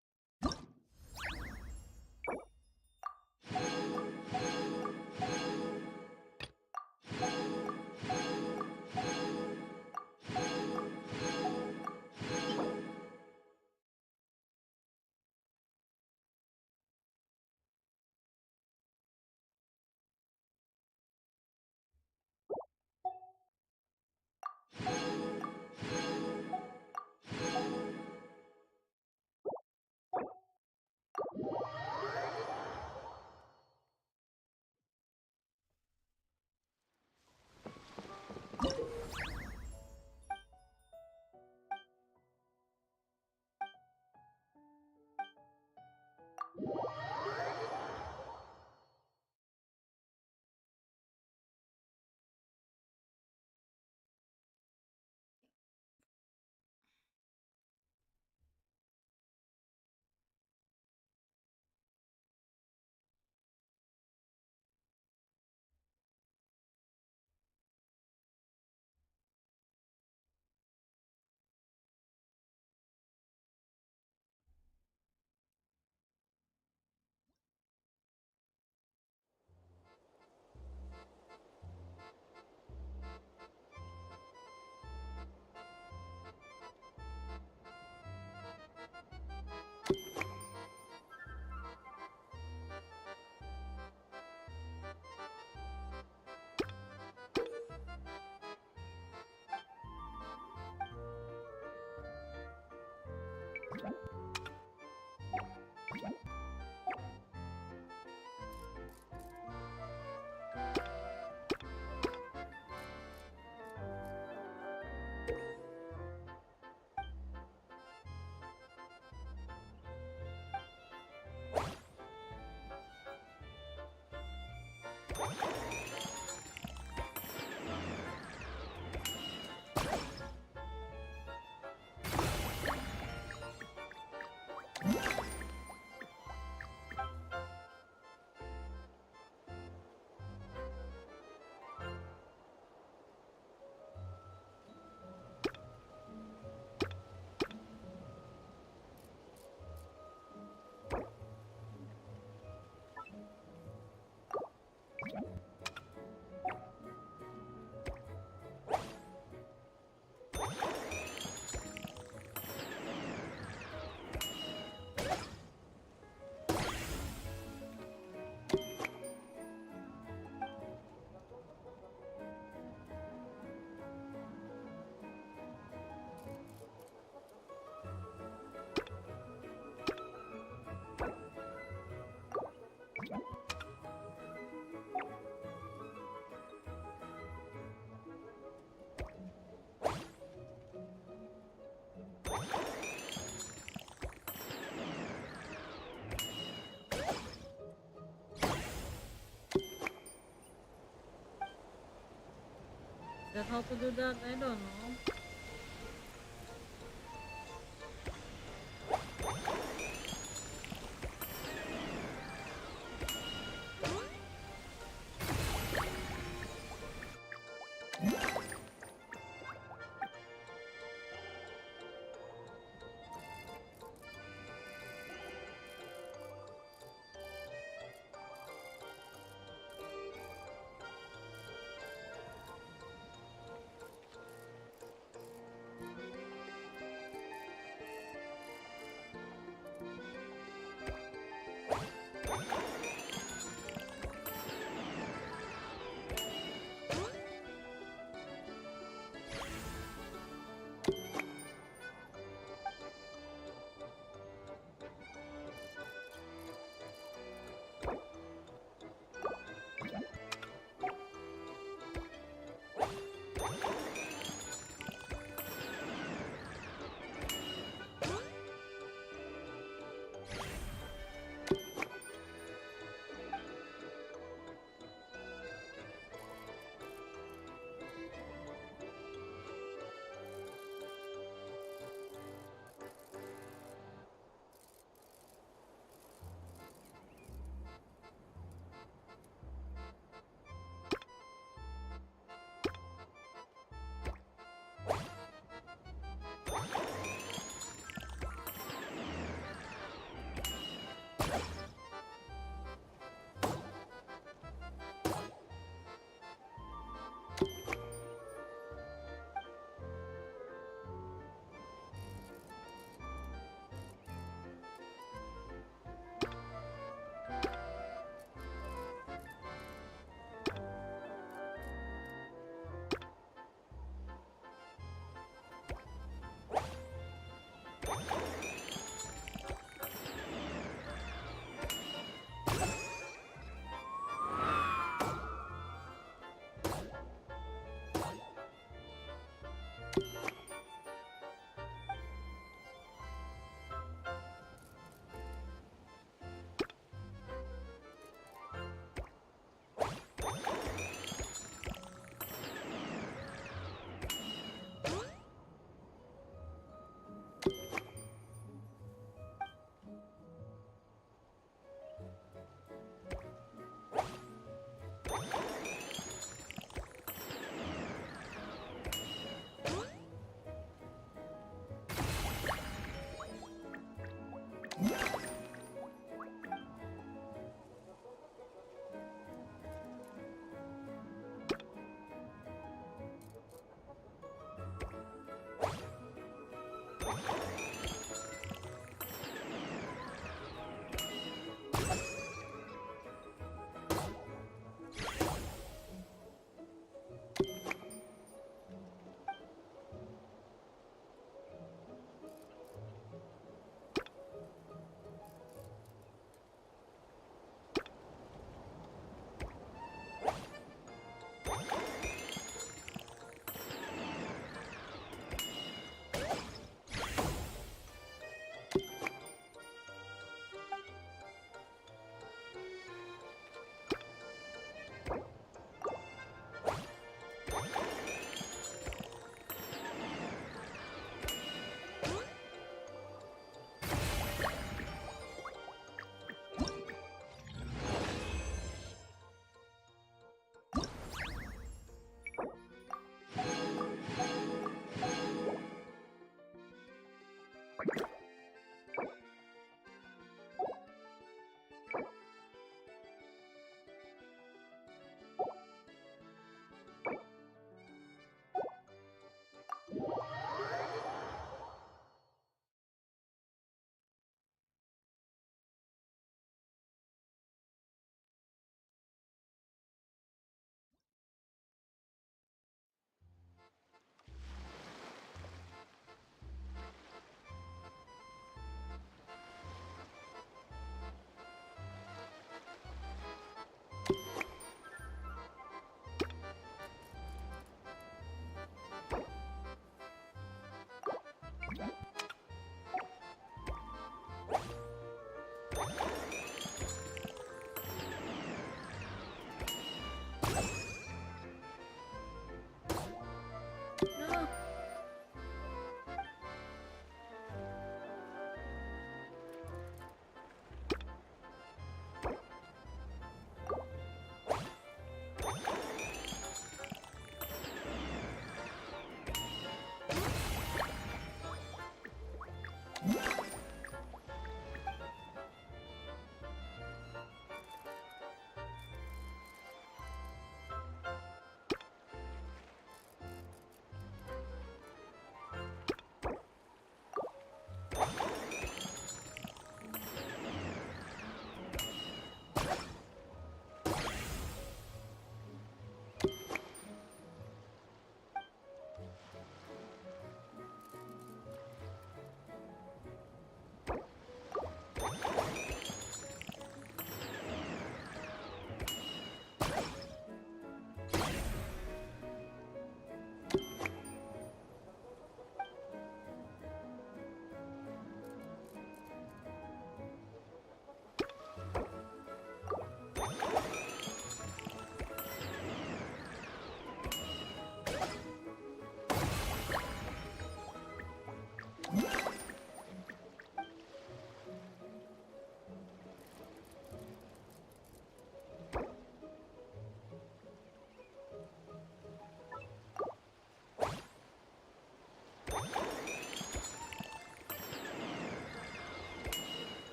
Is that how to do that? I don't know.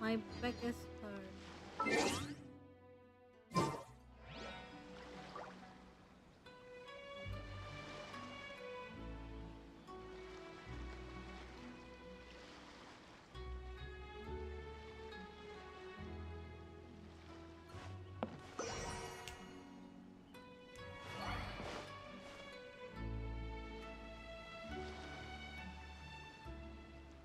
My back is hurt.